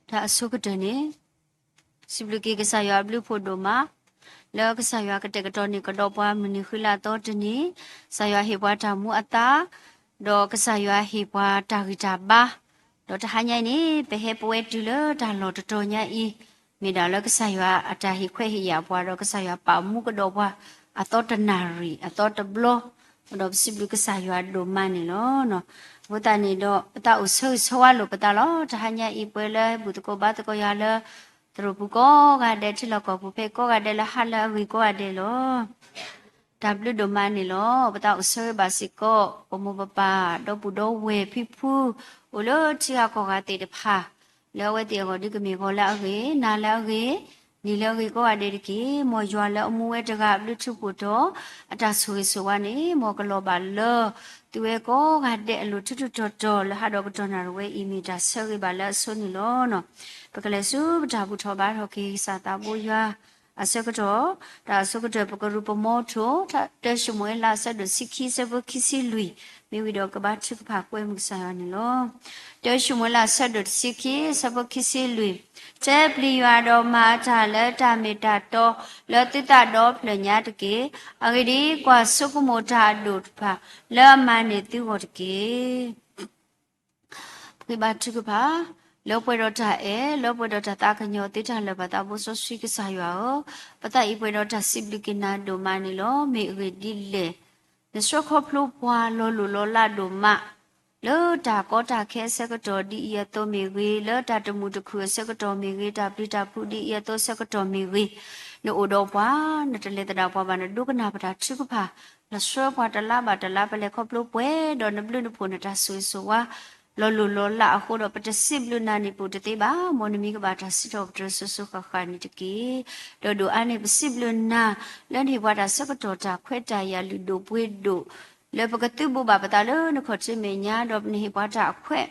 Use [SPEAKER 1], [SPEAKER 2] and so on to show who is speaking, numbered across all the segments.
[SPEAKER 1] ဒါအစုကတနေစီဘလူကေကဆာရွာဘလူဖို့ဒိုမာလောကဆာရွာကတဲ့ကတော့နေကတော့ပွားမနီခလာတော့တနေဆာရွာဟေပွားတာမှုအတာတော့ကဆာရွာဟေပွားတာဂီတာပါတော့တဟညိုင်နေဘဟေပွဲတူလဒါလောတတော်ညာဤမိဒါလောကဆာရွာအတာဟိခွဲဟိရပွားတော့ကဆာရွာပါမှုကတော့ပွားအတော့တနာရီအတော့တဘလောတော့စီဘလူကဆာရွာဒိုမနီလောနော်ဘုဒ္ဓနေတော့ပတအုပ်ဆွဆွာလို့ပတလောတဟညိုင်ဤပွဲလဲဘုဒ္ဓကိုဘာတကိုရလဲသူတို့ဘူးကောကတဲ့ချလောကဘူးဖေကောကတဲ့လဟာလာဝီကောတဲ့လော W ဒိုမနီလောပတောက်ဆွေဘာစီကောပမဘပါတော့ဘူးတော့ဝေဖိဖူဟိုလိုချီကောကတဲ့တဖာလောဝဲတဲ့ကိုဒီကမီကိုလာကေနာလာကေနီလောကေကောတဲ့တကေမော်ရွာလောအမှုဝဲတကဘလူထုကိုတော့အတဆွေဆွာနေမော်ကလောပါလောသူဝဲကောကတဲ့အလိုထွတ်ထွတ်တော်လဟာတော့ကတော်နာဝဲအီမီတာဆွေပါလဲဆွနီလောနော်ပကလေးစုပတာဘူးထောပါတော့ကေစာတာဘူးရွာအစကတော့ဒါစကတော့ပကရူပမောထိုတဲ့ရှမွေလာဆက်ဒစီခီဆဘခီစီလူမိဝီတော့ကဘာချစ်ဖာကွဲမှုဆာနေလို့တဲ့ရှမွေလာဆက်ဒစီခီဆဘခီစီလူကျဲပလီရွာတော်မှာဒါလက်တာမီတာတော့လက်တိတာတော့ဖလညာတကေအဂဒီကွာစုကမောတာဒုဖာလဲမနေသူဟောတကေပြပါချစ်ဖာလောပွေတော့တာလောပွေတော့တာခညောတိထလဘတာဘုဆိုဆွေကစားရောပတအိပွေတော့တာစိပလကနာဒိုမနီလောမေရီဒီလေနစခဖလိုပွာလောလိုလောလာဒိုမလောတာကောတာခဲဆကတော်ဒီရတော့မေရီလောတာတမှုတခုဆကတော်မေရီတာပိတာဖုဒီရတော့ဆကတော်မေရီနိုတော့ပွာနတလေတတာပွားပါနဒုကနာပတာချစ်ကဖာလဆွေပွာတလာပါတလာပလေခဖလိုပွဲတော့နဘလူနဖုန်တာဆွေဆွာလောလောလောလာအခုတော့ပတစစ်လူနာနေပူတသေးပါမော်နမီကဘာတာစစ်တော့ဒရဆဆခခနီတကီတော့ဒိုအနေပစစ်လူနာလက်ဒီဘွားတာစကတော်တာခွဲတာရလူဒိုပွေးဒိုလေပကတိဘူဘာပတာလနခချေမညာတော့နေဘွားတာအခွဲ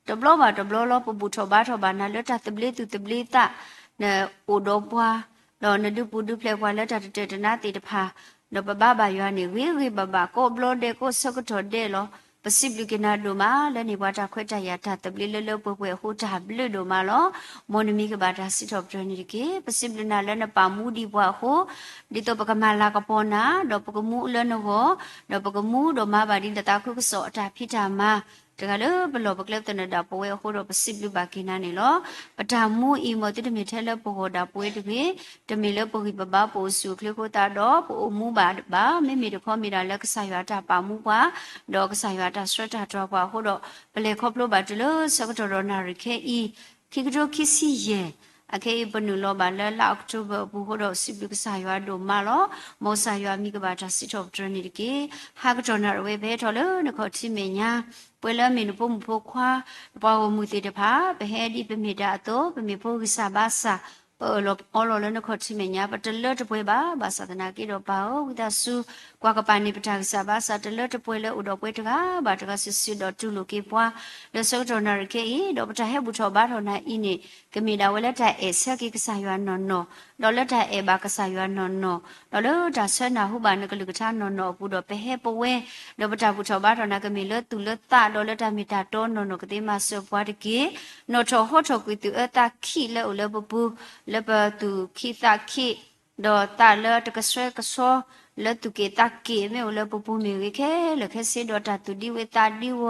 [SPEAKER 1] တဘလောပါတဘလောလောပပူထောဘာထောဘာနာလက်တာတဘလေးသူတဘလေးတာနေအိုတော့ဘွားတော့နဒုပူဒုဖလေဘွားလက်တာတတနာတေတဖာတော့ဘဘဘာရွာနေဝေဝေဘဘကိုဘလောဒေကိုစကတော်တဲ့လောပစိပလကနာဒိုမာလည်းနေဘတာခွဲတရတာတပလီလလပွဲပွဲဟိုတာဘလဒိုမာလောမော်နမီကဘာတာစစ်တော့ပရနီကေပစိပလနာလည်းနပါမူဒီဘွားဟိုဒီတော့ပကမာလာကပေါ်နာတော့ပကမှုလည်းနော်တော့ပကမှုတော့မဘာဒီတတာခုကစောအတာဖိတာမာတကလည်းဘလောပကလက်တနတာပွဲဟိုတော့ပစိပလဘကိနာနေလောပတာမှုအီမောတိတမီထဲလပေါ်တာပွဲတကေတမီလပကိပပပိုစုခလကိုတာတော့ပိုမှုဘာမိမိတခေါ်မိတာလက်ကဆာရွာတာပါမှုပါတော့ကဆာရွာတာစရတာတော့ပါဟိုတော့ပလေခေါပလိုပါတလို့စကတော်နာရခေဤခိကတိုခိစီယေအခေပနုလောပါလအောက်တိုဘာဘူဟိုတော့စိပကဆာရွာတို့မလောမောဆာရွာမိကဘာတာစစ်တော့ဒရနီကေဟာကတော်နာဝေဘဲတော်လို့နခေါ်ချိမညာပွဲလမင်းပုံဖို့ခွာပေါ်မှုတေတဖာဘဟဲဒီပမိတာတော့ပမိဖို့ကစားပါစာအော်လောလနခေါ်ချိမညာပတလတ်တပွဲပါဘာသာနာကေတော့ပါဝိဒဆူကွာကပနိပတာကစားပါစာတလတ်တပွဲလဲဥတော်ပွဲတကားဘာတကစစ်စစ်တော့တူလိုကေပွားလဆောတော်နာရကေတော့ပတာဟဲဘူထောဘာထောနာအင်းနေကမီတာဝလက်တာအဲဆက်ကေကစားရွာနော်နော်ဒေါ်လက်တာအဲဘာကစားရွာနော်နော်ဒေါ်လို့ဒါဆွနာဟုဘာနကလူကထားနော်နော်ဘူးတော့ဘဟဲပဝဲတော့ပတာဘူထောဘာထောနာကမီလတူလတာဒေါ်လက်တာမီတာတော့နော်နော်ကတိမဆောပွားတကေနော်ထောဟောထောကွီတူအတာခိလဲဥလဘဘူးလဘတူခိတာခိဒေါ်တာလတကဆွဲကဆောလတုကေတာကေမေဥလပပူမီဝေခဲလခဲစေဒေါ်တာတူဒီဝေတာဒီဝ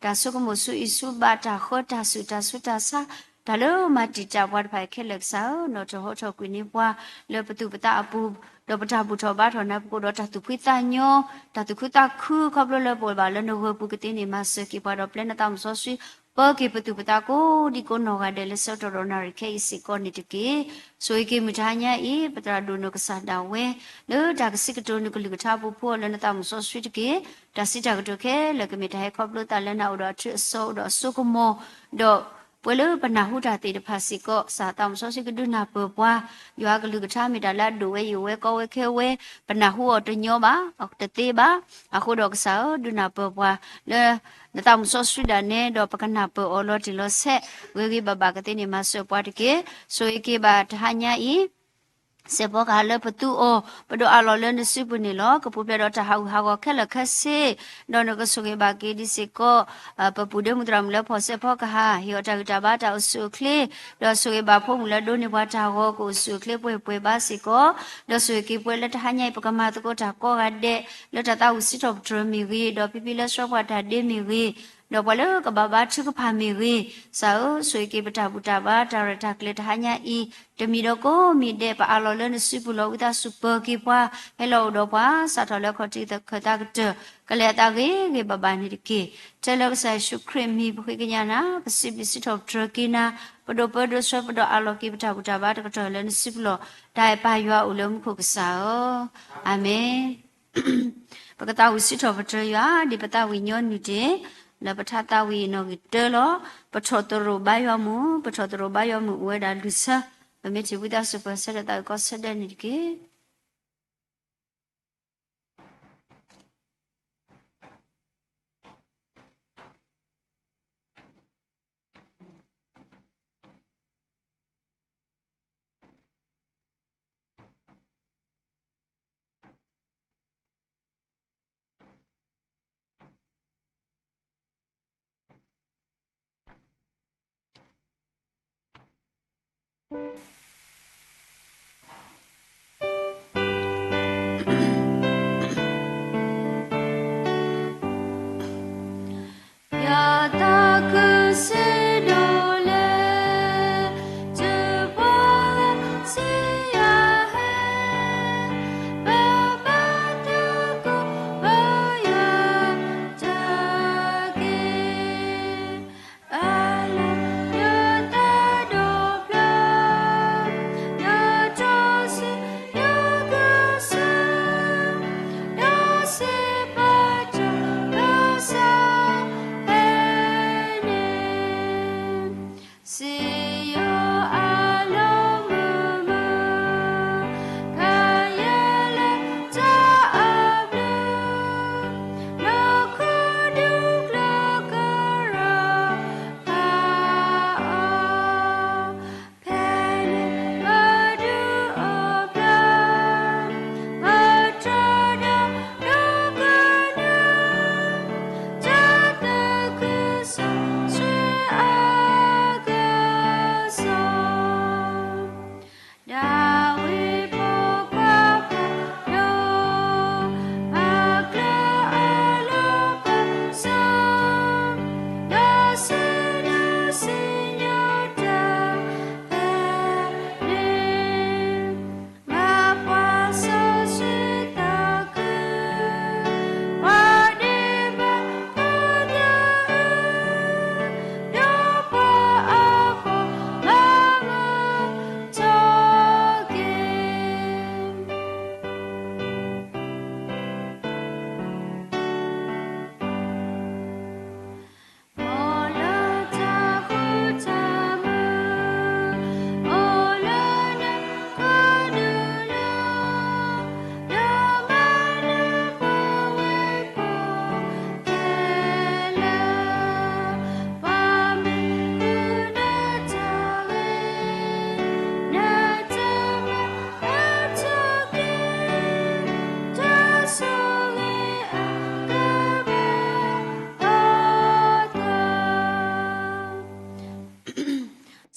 [SPEAKER 1] ဒါဆုကမဆုအီဆုဘာတာခောတာဆုတာဆုတာစာဒါလို့မတိကြဘွားဖိုင်ခဲလက်ဆောနော်တဟောထောကွင်းနေဘွားလပတုပတာအပူတော့ပတာဘူထောဘာထောနာပကိုတော့တာသူဖိတာညောတာသူခတာခုခဘလလပေါ်ပါလနဝပုကတိနေမဆကေပါတော့ပလနတမ်ဆောဆွီပကေပတုပတာကိုဒီကိုနောကတယ်လဆောတော်နာရခေစီကိုနိတကေဆွေကေမထာညာဤပတရာဒုနကဆာတာဝဲလောဒါကစိကတုနကလူကထာဘူးဖို့လနတမ်ဆောဆွီတကေဒါစိတကတုခေလကမိတာဟေခဘလတာလနာဥတော်ထဆောတော့ဆုကမောတော့ပွဲလို့ပနာဟုတာတေတဖာစီကောစာတောင်ဆောစီကဒုနာပပွားရွာကလူကထာမီတာလာဒိုဝဲယဝဲကောဝဲခဲဝဲပနာဟုတညောပါအော်တသေးပါအခုတော့ကစားဒုနာပပွားလေနတောင်ဆောစီဒါနေတော့ပကနာပအော်လောတီလောဆက်ဝေဂီဘဘကတိနေမဆောပွားတကေဆိုဧကေဘာတဟညာဤ se bo ga le patu o pado alo le ne su pu ni lo ko pu pe do ta ha ko khe le khe se do no ko so ge ba ke di se ko pa pu de mu tra mu le pho se pho ka ha hi o ta ba ta su kle do so ge ba pho mu le do ni ba ta ho ko su kle pwe ba se ko do so ge pwe le ta ha nyai pa ka ma to ko ta ko ga de le ta ta u si to tro mi wi do pi pi le so ba ta de mi wiတော့ဘလို့ကဘာဘာချုကဖာမီဝေစာဆွေကေပတာဘူတာဘာတာရတာကလေတဟညာဤတမီတော့ကိုမီတဲ့ပါအလောလနစုပလောဝိတာစူပါကေပွားဟဲလောတော့ပွားစာတော်လခတိတခတာကတကလေတာကေကေဘဘာနိကေတဲလောဆာရှုခရမီဘခိကညာနာပစိပစိတော့ထရကိနာပဒပဒဆပဒအလောကေပတာဘူတာဘာတကတော်လနစုပလောဒိုင်ပါရွာဥလုံးခုကစားအာမင်ပကတာဝစိတော်ပထရွာဒီပတာဝိညောနုတေla patata wi no gi te lo patotoro ba yo mu we da lusa me ti wi da super set da ko set da ni ki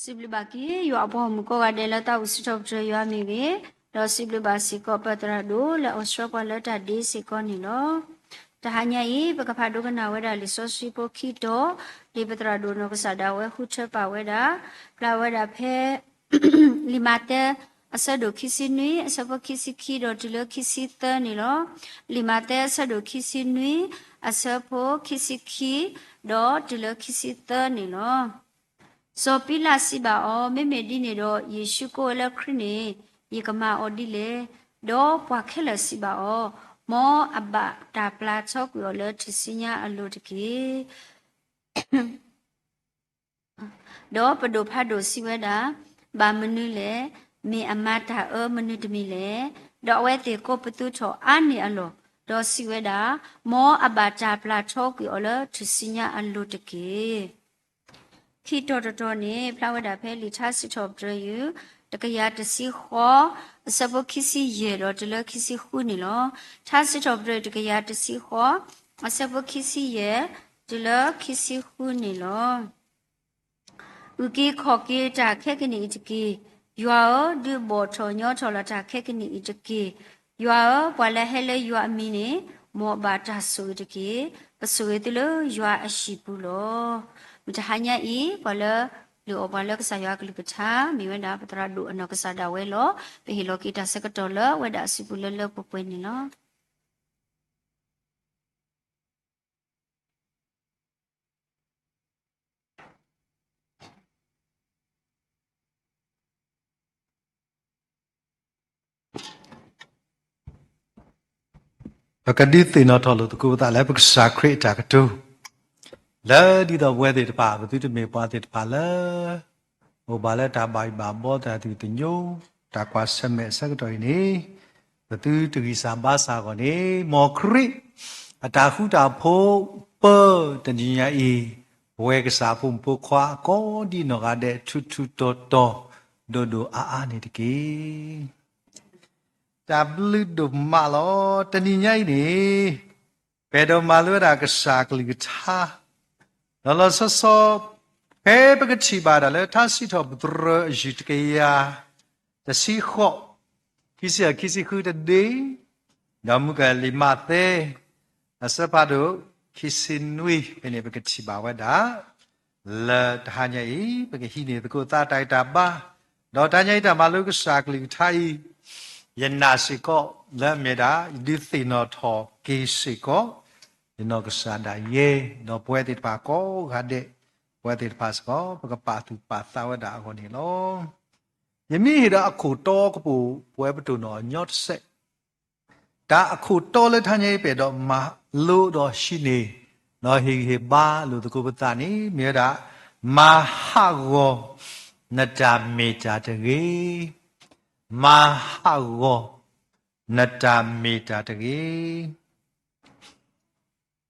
[SPEAKER 1] Sibli baki yo abo mu ko ga de la ta usi top tre yo mi ge do sibli ba si ko patra do la osro ko la ta de si ko ni lo ta ha nya yi ba ka pha do ka na we da li so si po ki do de patra do no ka sa da we hu che pa we da pla we da phe limate asa do ki si nui asa po ki si ki do ti lo ki si ta ni lo limate asa do ki si nui asa po ki si ki do ti lo ki si ta ni lo so pila siba o me di ne do Yesu ko la khrine ye kama o di le do pwa khela siba o mo abba ta pla chok yo le thisinya alo tiki do pado phado siweda ba menu le me amata o menu tmi le do we te ko patu tho ani alo do siweda mo abba ta pla chok yo le thisinya alo tiki ခိတော်တော်နေဖလာဝဒဖဲလီချာစီတော်ပြယူတ တကရတစီခေါ်စဘခိစီရေတော့တလခိစီခုနေလောသာစစ်တော်ပြတကရတစီခေါ်စဘခိစီရေတလခိစီခုနေလောဥကေခေါ်ကေတာခက်ကနေတကေယွာဒီဘောထောညောထောလာတာခက်ကနေတကေယွာဘွာလဟဲလေယွာအမီနေမောဘာတာဆိုတကေပဆွေတလယွာအရှိဘူးလောမတဟညာဤဘလလူအဘလကဆာယကလူပချာမိဝဒပတရလူအနောကဆာဒဝဲလောပေဟီလောကီတာစကတော်လဝဒအစီပူလလပပွေးနေလော
[SPEAKER 2] ပကတိသိနော်ထော်လို့တကူတာလည်းပက္စာခရစ်တာကတူလဲဒီတော့ဝဲတဲ့ပါဘသူတမေပွားတဲ့ပါလဲဟိုဘာလဲတာဘိုင်ဘာဘောတာသူတညိုတာကွာဆမဲစကတော်နေဘသူတကြီးစံပါစာကောနေမောခရစ်အတာခုတာဖို့ပေါ်တညညာဤဝဲကစားဖို့ပုခွာကောဒီနော်ကတဲ့ထူထူတော်တော်ဒိုဒိုအာနေတကေတာဘလူဒိုမာလောတဏိညိုင်နေဘယ်တော့မှလွတ်တာကစားကလေးထားလောလောဆောဆောဖဲပကတိပါဒလေသာစီတော်ဘဒရဂျစ်ကေယာတစီခောကိစီခုတဒေနမကလီမသေးအစပါဒိုခိစင်နွေဘယ်နေပကတိပါဝဒါလာတဟညိပကဟိနေတကိုတာတိုက်တာပါတော့တညိတာမလုကစားကလေးထားယနာစီကောလက်မြတာဒီသိနော်ထောကေစီကောဒီနော်ကစားတာယေနော်ပွဲတိပါကောခတဲ့ပွဲတိပါစကောပကပါသူပါသဝဒအခေါ်နေလောယမိဟိရအခုတောကပူပွဲပတူနော်ညော့ဆက်ဒါအခုတောလက်ထညေပေတော့မလို့တော့ရှိနေနော်ဟိဘာလို့တကူပတာနေမြေတာမဟာရောနတမေတာတကေမဟာရောနတမေတာတကေ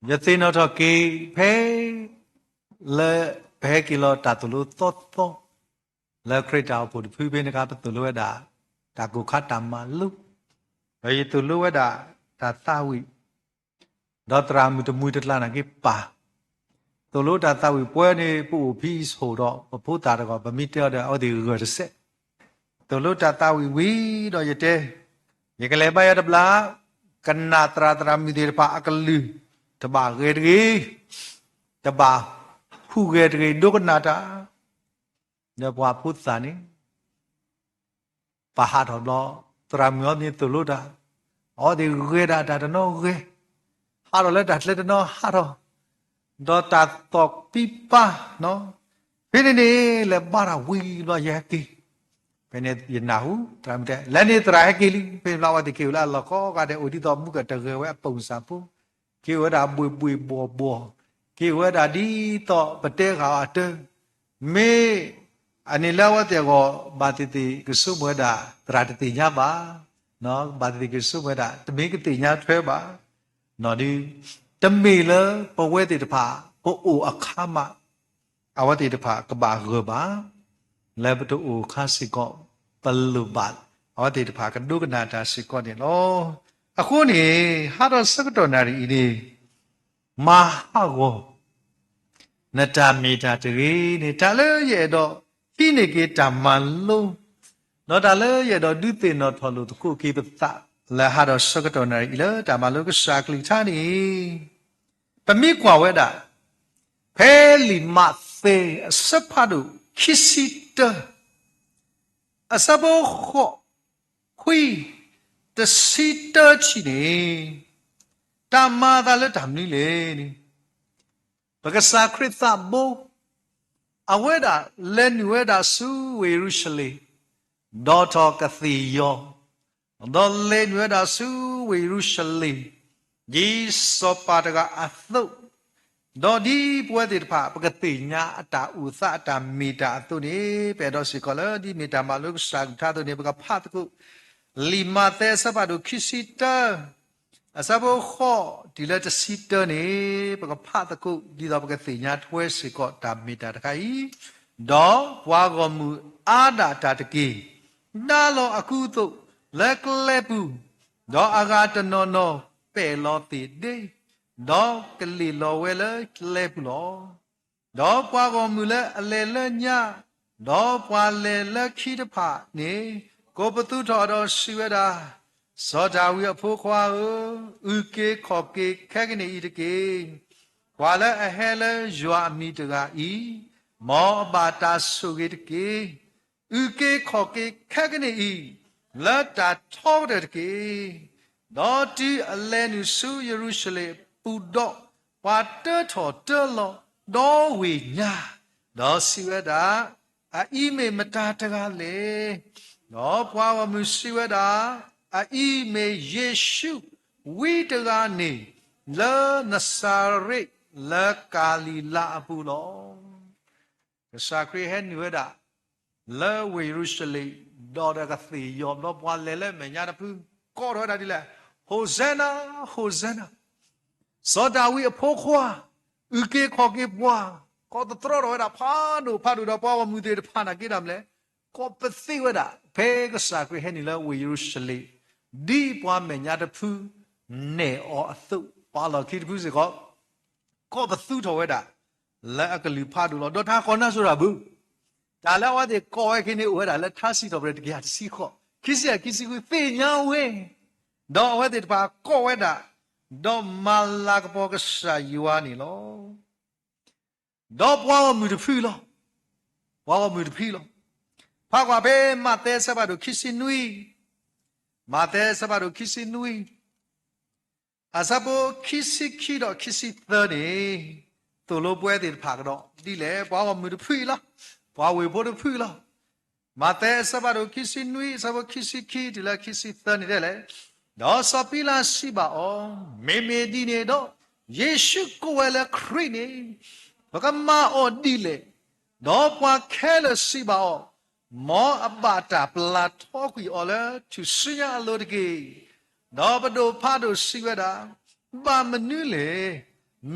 [SPEAKER 2] ယသိနောထကေဖဲလေဘဲကီလိုတာတလူသောသောလေခရတာဖို့ဖူးပေးနကပတလူဝဒါတာကုခတ်တမလူဘယ်တလူဝဒါတာသဝိဒေါတရာမူတမူတလာနာကေပါတလူတာသဝိပွဲနေပူဖီဆိုတော့ဘဖို့တာတော့ဗမိတဲ့အော်ဒီရဆက်တလူတာသဝိဝီတော့ရတဲ့ရေကလေးပါရတပလာကနာတရာတရာမီဒီပါအကလူတဘာရေရီတဘာဖူရေရီဒုကနာတာညဘွားပုသနိပါဟာတော်လောတရာမျောနေတလူတာအော်ဒီရေတာတာနော်ရေဟာတော်လက်တာလက်နော်ဟာတော်ဒေါ်တာတော့ပိပါနော်ဖိနေနေလေဘာရာဝီလောရဲ့ကီဘယ်နဲ့ယနာဟုတရမတဲ့လက်နေတရာကီလီဖေလာဝတိကေလာလောကောကတဲ့ဥဒီတော်မူကတရေဝဲပုံစံပူကေဝဒါပွေပွေဘောဘောကေဝဒါဒီတော့ပတဲခါအတမေအနေလဝတဲ့ကိုဘာတိတိကဆုမဝဒါတရာတိညာပါနော်ဘာတိကဆုမဝဒါတမေကတိညာထွဲပါနော်ဒီတမေလပဝဲတိတဖာကိုအိုအခါမအဝတိတဖာကဘာရပါလေဘတူခါစီကောပလူဘတ်အဝတိတဖာကဒုကနာတာစီကောနေလောအခုနေဟာတော့စကတော်နာရီဒီမဟာကိုနတမေတာတရေနေတာလေရဲ့တော့ခိနေကေတမန်လုံးနော်တာလေရဲ့တော့ဒုတိနောထောလို့တခုကေပတလာဟာတော့စကတော်နာရီလေတမလုံးကစာကလီချာနေပမိကွာဝဲတာဖဲလီမသေအစဖာဒုခိစီတအစဘောခောခွီတစီတချီနေတမသာလေတမ်နီလေနိဘကစာခရစ်သဘောအဝဲတာလဲနွဲတာဆူဝေရုရှလေဒေါ်တော်ကတိယောဒေါ်လဲနွဲတာဆူဝေရုရှလေဂျီစောပါတကအသုဒေါ်ဒီပွဲတိဖာပကတိညာအတာဥသအတာမီတာတုနေပေတော်စီကလဒီမီတာမလုစံသာတုနေပကဖတ်ကုလီမာတဲစပါဒုခိစီတာအစဘောခောဒီလက်တစီတနေပကဖတ်ကုဒီတော့ပကတိညာထွဲစီကတာမီတာတခိုင်ဒေါ်ဘွားကမူအာဒတာတကီ နာလောအခုတို့လက်ကလက်ဘူးတော့အကားတနော်နော်ပဲ့လောတိဒေတော့ကလေးလောဝဲလဲလက်ဘူးလောတော့ပွားကောမူလဲအလေလဲညတော့ပွားလေလက်ခိတဖနေကိုပတုတော်တော်ရှိဝတာစောတာဝီအဖို့ခွာဥကေခော့ကေခက်ကနေဤတကေဝါလဲအဟဲလဲယွာမိတကဤမောအပါတာဆုကေတကေဥကေခော့ကေခက်ကနေဤလက်တာထောတဲ့ကေတော့ဒီအလဲနုစုယေရုရှလေပူတော့ပါတထော်တလောတော့ဝေညာတော့စီဝတာအီမေမတာတကားလေတော့ဘွားဝမှုစီဝတာအီမေယေရှုဝိတကနေလာနဆာရိလာကာလီလာအပူလောကစားခရီဟန်ဝဒလာဝေရုရှလေဒေါ်ရကစီယောတော့ဘွားလဲလဲမညာတပူကောရတာဒီလဲဟိုဇနာဟိုဇနာစောတာဝီအဖို့ခွာဥကေခေါကေဘွားကောတတော်ရတာဖာဒိုတော့ဘွားဝမှုတေဖာနာကိဒမ်လဲကောပသိဝဒဖေကစားခရီဟန်နီလာဝေရုရှလေဒီပွားမညာတပူနေအောအသုပါလခိတပူစေကောပသုတော်ဝဒလဲအကလူဖာဒိုတော့ထားခေါ်နာဆိုတာဘူးဒါလည်းဝတဲ့ကောရခင်းနေဝဲတာလည်းထားစီတော်ပြတဲ့ကြာစီခေါ်ခစ္စယခစ္စကူသိညာဝဲတော့ဝတဲ့ပါကောဝဲတာတော့မလာကပေါ်ကစာယူဝနီလောတော့ဘွားမှုတဖီလောဘွားမှုတဖီလောဖာကွာဘေမတဲ့ဆဘာတို့ခစ္စနွီမတဲ့ဆဘာတို့ခစ္စနွီအစဘောခစ္စခီတော့ခစ္စသနေသူလိုပွဲတဲ့ဖာကတော့ဒီလေဘွားမှုတဖီလောဘွားဝေဖို့တဖီလောမတဲ့ဆဘာတို့ခစ္စနွီဆဘာခစ္စခီဒီလာခစ္စသနေတယ်လေတော့စပီလာရှိပါအောင်မေမေဒီနေတော့ယေရှုကိုယ်လည်းခရစ်နေဘကမအော်ဒီလေတော့ပွားခဲလို့ရှိပါအောင်မောအပါတာပလာထောကွီအော်လေသူစရလို့တကေတော့ဘဒိုဖာဒိုရှိဝတာဘာမနူးလေ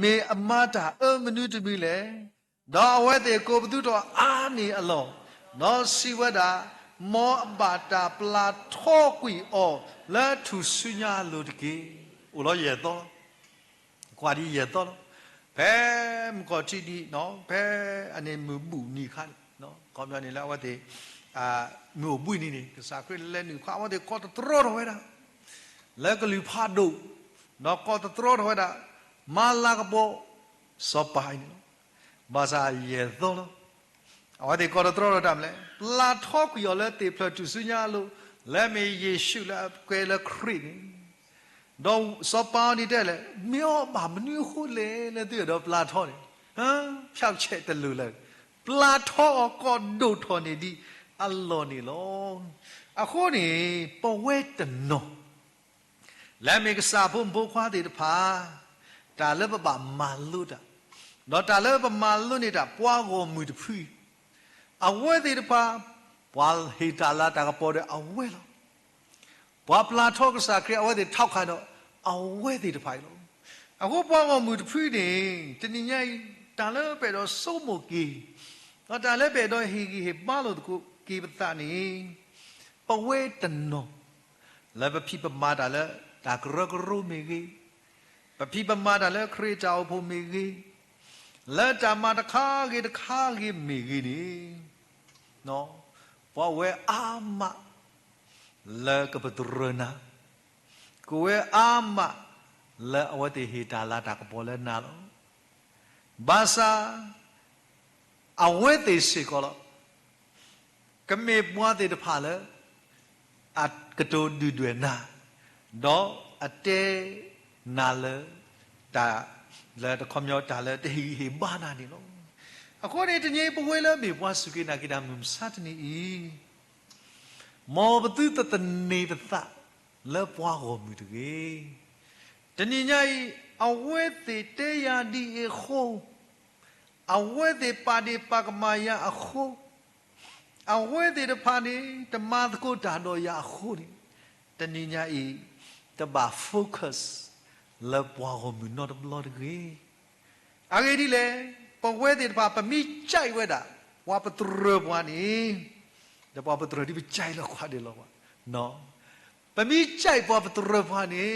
[SPEAKER 2] မေအမတာမနူးတပြီလေတော့အဝဲတဲ့ကိုဘသူတော့အာနေအလောတော့ရှိဝတာမောအပါတာပလာထောကွီအော်လာသူစညာလို့တကေဦးလို့ရတော့ကွာဒီရတော့ဘဲမကောတီဒီနော်ဘဲအနေမဘူးနီခါနော်ကောင်းပြနေလားဝတ်တဲ့မြို့ပွိနေကစားခရလဲနေခါဝတ်တဲ့ကောတတော်တော်ဝဲတာလက်ကလူဖာဒိုနော်ကောတတော်တော်ဝဲတာမာလာကဘောစောပိုင်းနော်ဘာသာရဲတော့အဝတ်တဲ့ကောတတော်တော်တမ်းလဲလာထောက်ရလဲတေဖလတူစညာလို့လဲမေယေရှုလာကွယ်လခရစ်တော့စောပါနေတဲ့လေမြောဘာမနူးခုလေနဲ့တွေ့တော့ပလာထောနေဟမ်ဖြောက်ချက်တလူလဲပလာထောကောဒိုထောနေဒီအလောနေလောအခုနေပဝဲတနောလဲမေကစားဖို့ဘိုးခွားတဲ့တဖာဒါလည်းပမာလူတာတော့ဒါလည်းပမာလူနေတာပွားကိုမူတဖီအဝဲတဲ့တဖာပွားဟီတာလာတာကပေါ်တဲ့အဝဲလောဘွာပလာထောကစားခရအဝဲတဲ့ထောက်ခါတော့အဝဲတဲ့တဖိုင်လောအခုပွားကိုမူတဖီနေတနည်းညတာလည်းပဲတော့စုံမကီတော့ဒါလည်းပဲတော့ဟီဟီပါလို့ကိုကေပတနီပဝဲတနောလည်းပပိပမာတာလည်းဒါကရကရမေကြီးပပိပမာတာလည်းခရစ်ကြောက်ဖို့မေကြီးလက်တမတခါကြီးမေကြီးနီနော်ဘဝဲအာမလကပဒရနာကိုဝဲအာမလဲအဝတိဟီတာလာတာကပေါ်လဲနာလောဘာသာအဝဲတိစီကောလောကမေပွားတဲ့တဖာလဲအကတိုဒူဒွေနာတော့အတဲနာလဲဒါလဲတခမျောတာလဲတဟီဟီဘာနာနေလောအခုနေတညေပဝဲလဲမေပွားစုကိနာကိဒါမစတ်နီမောဘတုတတနေတသလဲပွားကိုမြူတကေတဏိညာဤအဝဲတိတေယာဒီခိုအဝဲတိပါဒီပကမာယအခုအဝဲတိတဖာနေတမသကုတာတော်ရအခုတဏိညာဤတဘာ focus လဲပွားကိုမြူနော်တဘလောတကေအဂေဒီလေပဝဲတိတဖာပမိကြိုက်ဝဲတာဝါပတရပွားနေဒ จะพอประตูที่ไปใจเราขวาเดียวเราเนาะปะมีใจพอประตูพานี่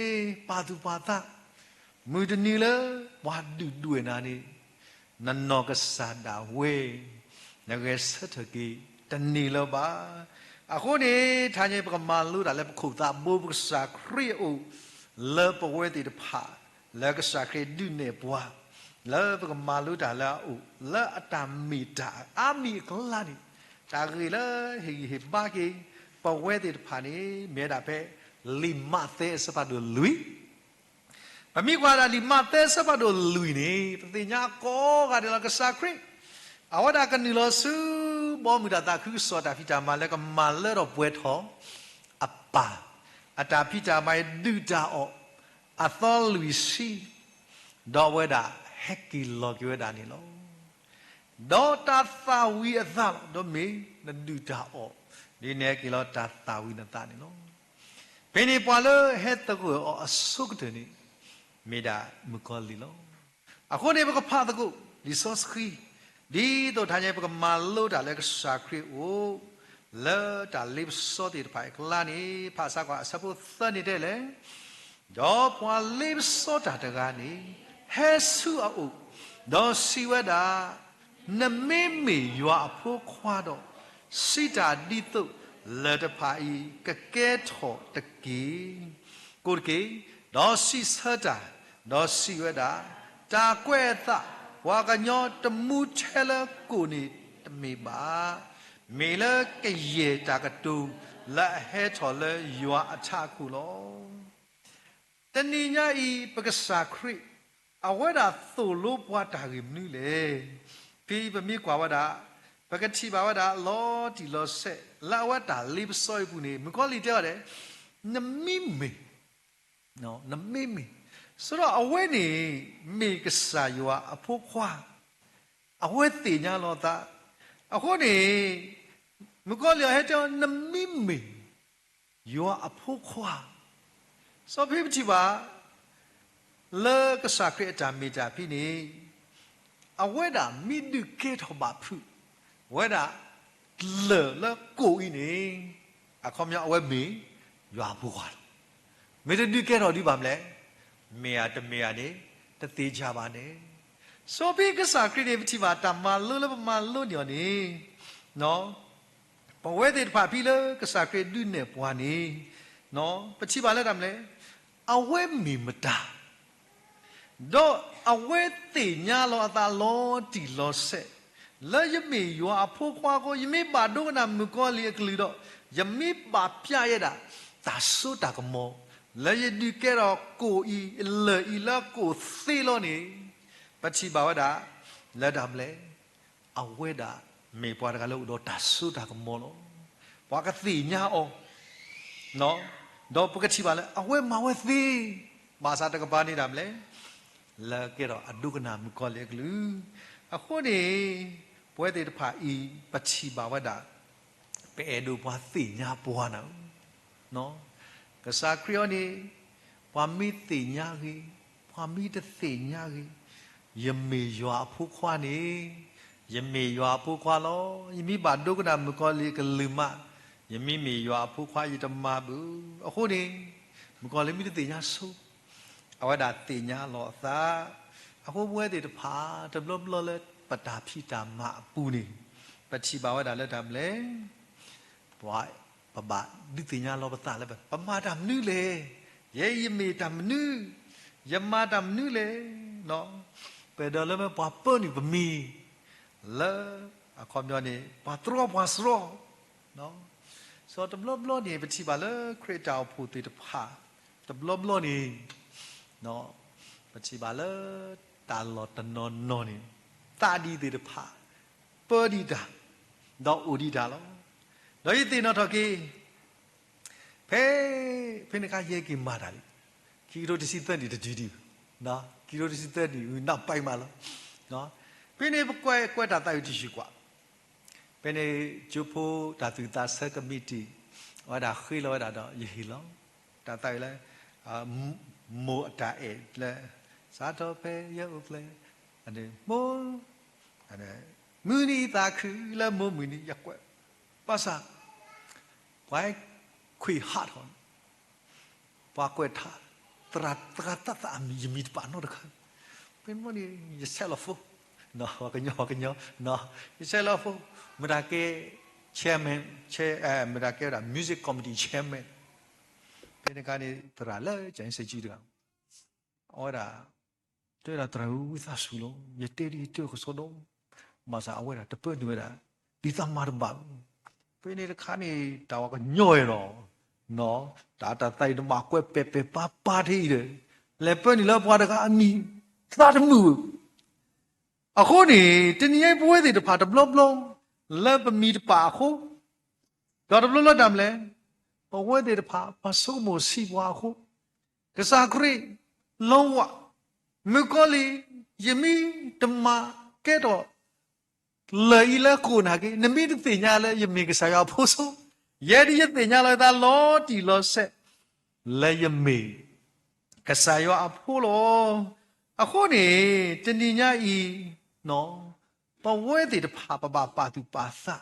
[SPEAKER 2] ปาตุปาตามือนี่เลยว่าดูด้วยนะนี่นั่นนอกสาดาเวนักเรียนสัตว์กีตันนี่แล้วบ้าอะคนนี้ทางยังประมาณรู้แต่แล้วขุดตาบูบสาครีอูเลิกประเวติดผ่าแล้วก็สาครีดูเนปวาแล้วประมาณรู้แต่แล้วอูแล้วอัตามีตาอามีก็ลานี่ตากีเลยเห็นบ้ากีประเวติดผ่านี้เมียดาเปลิมาเตสปาดูลุยปมีกว่าลิมาเตสปาดูลุยนี่ปฏิญญาโกกันเดี๋ยวเราก็สาครีเอาว่าได้กันนี่เราซื้อบอมือดาตาคือสอดาพิจามาแล้วก็มาเล่เราป่วยท้องอัปปาอัตาพิจามาดูดาออกอัตอลุยซีดอเวดาเฮกิโลกิเวดานี่เราดอตาตาวีอัตาดอมีนั่นดูดาออกนี่เนี่ยกิโลตาตาวีนั่นตานี่เราเป็นอีปาเลเฮตตะกูอสุกเดนี่ไม่ได้มุกอลิเราอะคนนี้มันก็พาตะกูลิซอสคีดีตัวทางยังเป็นมาลูดาเล็กสักครีโอเลิดาลิบสอดีไปกลานี้ภาษากว่าสับสนนี่ได้เลยจอบว่าลิบสอดาตะการนี้เฮซูอาอุดอสิเวดานไม่มีอยู่อาพวกควาดอสิดาดีตุเลิดพายกะเกทอตะกีกูกีดอสิสดาดอสิเวดาตาเกวตาว่ากันยอดมูเชลกูนี่ตมีบ้ามีเลกเยจากตูและเฮชอลยัวอัชาคุโลแต่นี่ยาอีปกษาครีเอาไว้ด่าสูรูปว่าดาริมนี่เลยพี่เป็นมีกว่าว่าด่าปกติบ่าวด่าล้อที่ล้อเสละว่าด่าลิบซอยกูนี่มันก็ลิเดียวเลยน้ำมิมิเนาะน้ำมิมิဆိုတော့အဝဲနေမိကစားရွာအဖို့ခွာအဝဲတင်ညာလို့တာအခုနေမကောလျဟဲ့တော့နမိမိရွာအဖို့ခွာဆိုဖိပတိပါလေကစားခရတာမိတာဖိနေအဝဲတာမိဒုကေထောပါဖုဝဲတာလေကိုဤနေအခေါမြအဝဲမိရွာဖို့ခွာမေတ္တဒုကေထောဒီပါမလဲเมียตะเมียนี่ตะตีจาบานี่โซบีกษาคริติพิบาตามาลุละมาลุเนียวนี่เนาะปเวติภาพี่เลกษาคริดุเนี่ยปวานี่เนาะปฏิบาแล้วทำเลยเอาเวมีมตาดอเอาเวติญาโลตาโลติโลเซแล้วยมีอยู่อพวกควาก็ยมีบาดกนะมุกอลีกลีดอยมีบาปยายดาตาสุตากโมแล้วยดูแกเรากูอีเลยอีละกูซีโลนี่ปัจจิบาวดาแล้วดำเลยเอาเวดาไม่ปวดกันแล้วดอตัสุดากโมโลปวดกันสีญาอเนาะดอปกติบาเลยเอาเวมาเวสีมาซาตะกบานี่ดำเลยแล้วแกเราอดุกนามุกอเล็กลืออะคนนี้ปวดติดผาอีปัจจิบาวดาไปเอดูปวดสีญาปวดนะเนาะกษาคริโอนี่พามีติญากีพามีแต่ติญากียมียัวผู้ควานี่ยมียัวผู้ควาล้อยมีบาดดุกนามุกอลีกลืมะยมียัวผู้ควายิตมาบุโอ้โหนี่มุกอลีมีแต่ติญาสุเอาไว้ด่าติญาหล่อซาเอาพวกเวทีพาตบลบลเลยปตาพิตามาปูนี่ปัจฉิบาวด่าแล้วทำเลยปล่อยปะบะดิติญาโลปตาแล้วแบบปะมาดำนื้อเลยเย่ยมีดำนื้อยมาดำนื้อเลยเนาะไปเดินแล้วมันปะเปิ้ลนี่บะมีแล้วความยอนี่ปะตรอปะสรอเนาะสอตบลบลนี่ปฏิบัติแล้วคริสตาวผู้ติดผาตบลบลนี่เนาะปฏิบัติแล้วตาลอตนอนนอนนี่ตาดีติดผาเปิ้ลดีดาดอกอุดีดาแล้วโดยตีนอทอกีเพนกาเยกิมาดาลิกิโรดิสิตันดิดีนะกิโรดิสิตันดินับไปมาแล้วเนาะเพนกวยตาตาอยู่ที่ชิกว่าเพนจูโพตาตุตาเซกมิติว่าดาคุยแล้วดาดอยิลองตาตาเลยโมตาเอเลยสาธุเพยอุเพลอันนี้โมอันนี้มือนี้ตาคือแล้วโมมือนี้ยักษ์ว่าภาษา Why qui hard on? Paqueta, tratata, you meet Panoda. When money you sell a fool. No, no, you sell a fool. Medake chairman, Medake, music committee chairman. Penacani Trala, Jansa Jida. Ora, Tera Trau with Asulo, Yeteri took Sodo, Masa Awera, the Perdura, Dita Marba. Penacani Tawaka Noero. No, Tata Tay the Marque Pepe Party. Lepeni love what I mean. Start a move. A honey, ten year boy, the part of blow, love meet Paco. Got a blow damle. But where did the pa, Pasomo see Waho? Casacre, Lowa, Mukoli, Yemi, the Ma, Keto. Laila Kunagi, the middle thing, you make a saya poso. Yet you think that Lord, you lost it. Lay me. Casayo Apollo. A honey, Teninia e. No. But where did the papa patu pasa?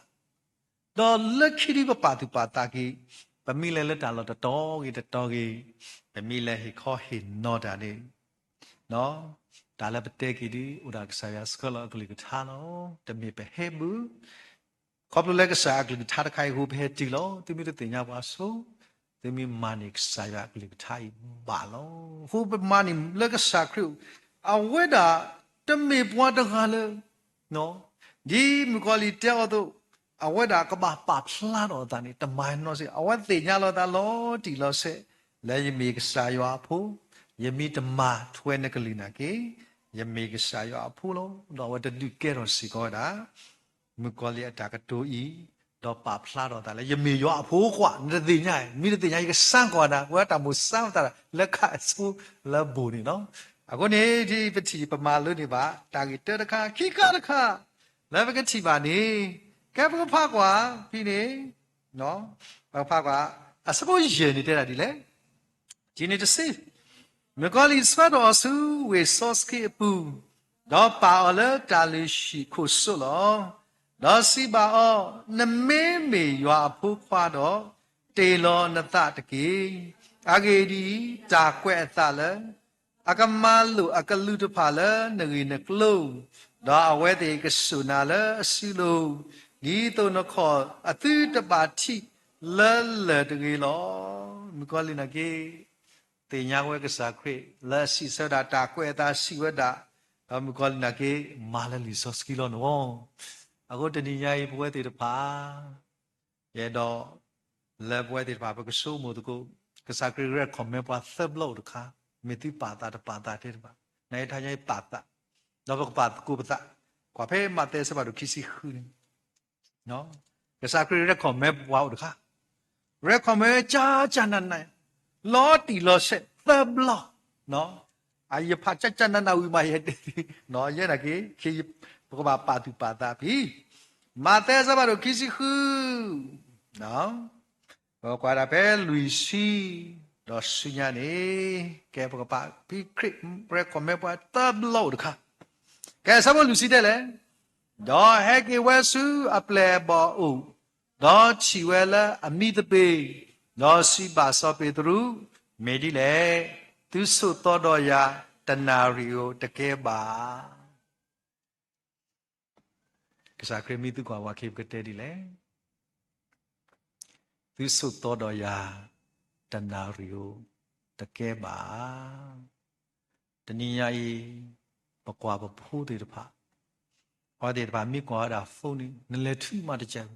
[SPEAKER 2] The lucky patu pataki. But me let a lot of dog eat a doggy. But me let he call him not any. No. Dalapateki, Udaksaya scholar, Glicutano, the me behebu. Couple like a sack with the Tatakai who had Tilo, the Middle was so. They mean money, Sayak, like Thai Balo. Who but money, like a sack crew. A weather, the me water color. No, the Mukoli tell though. A weather about pops lado than it, the mind knows it. I want the yellow da law, Tilo say. Let you make a sayo apple. You meet a ma, 20 Kalina gay. You make a sayo apollo. No, what did you get on Sigoda? Mukoli attack a 2E, do pop slado that you may your poor, the dinner, immediately I sank on that, what I must sound that, let cats who love booty, no? I go near the petit of my luniba, target the car, kick out the car. Never get Tibani, Capital Pagua, Pine, no? Pagua, I suppose Jenny did a delay. Jenny to see. Mukoli is fat also with sauce cake boo. Do power, Dalish, Cosolo. Đó si bà o nè mê yòa phú khoa đó tê lo nè tạ tà kì age đi trà quẹ tạ lỡ aga ma lu aga lu tu phà lỡ nè người nè klu đó à quẹ tê cái su nà lỡ su lu đi tô nó khó à tư tà bà thi lỡ lỡ tà người lo mi có li nà kì tê nhá quẹ cái sa khuê lỡ si sơ đà trà quẹ ta si quẹ đà đó mi có li nà kì mà lỡ li so ski lo nó I go to the yay boy to the pa. Yedo, love boy to the papa, because so much to go. Because I could recommend what third blow to car. Meti pata, the pata, night I pata. Dog pat, kupata. Quape mates about to kiss you. No? Because I could recommend wow the car. Recommend charge and Lord, the lost it. Third blow. No? I patch and now we might head. No, yet again, keep. Papa patu pata pi. Mate sabaro kisi hu. No. Quara pe Luisi. Dosinya ni. Ke papa pi krik recommend pa tablo de ka. Ke sabo Luisi de le. Do heki wesu aple bo u. Do chiwela ami de pe. Do si ba so Pedro. Medi le. Tu su to do ya tanario te ke ba. Because I create me to go keep get ready le. This so todo ya tanario the keba. The niai pakwa papu de pa. Or de pa mi kwa da phone ne le tu ma de jam.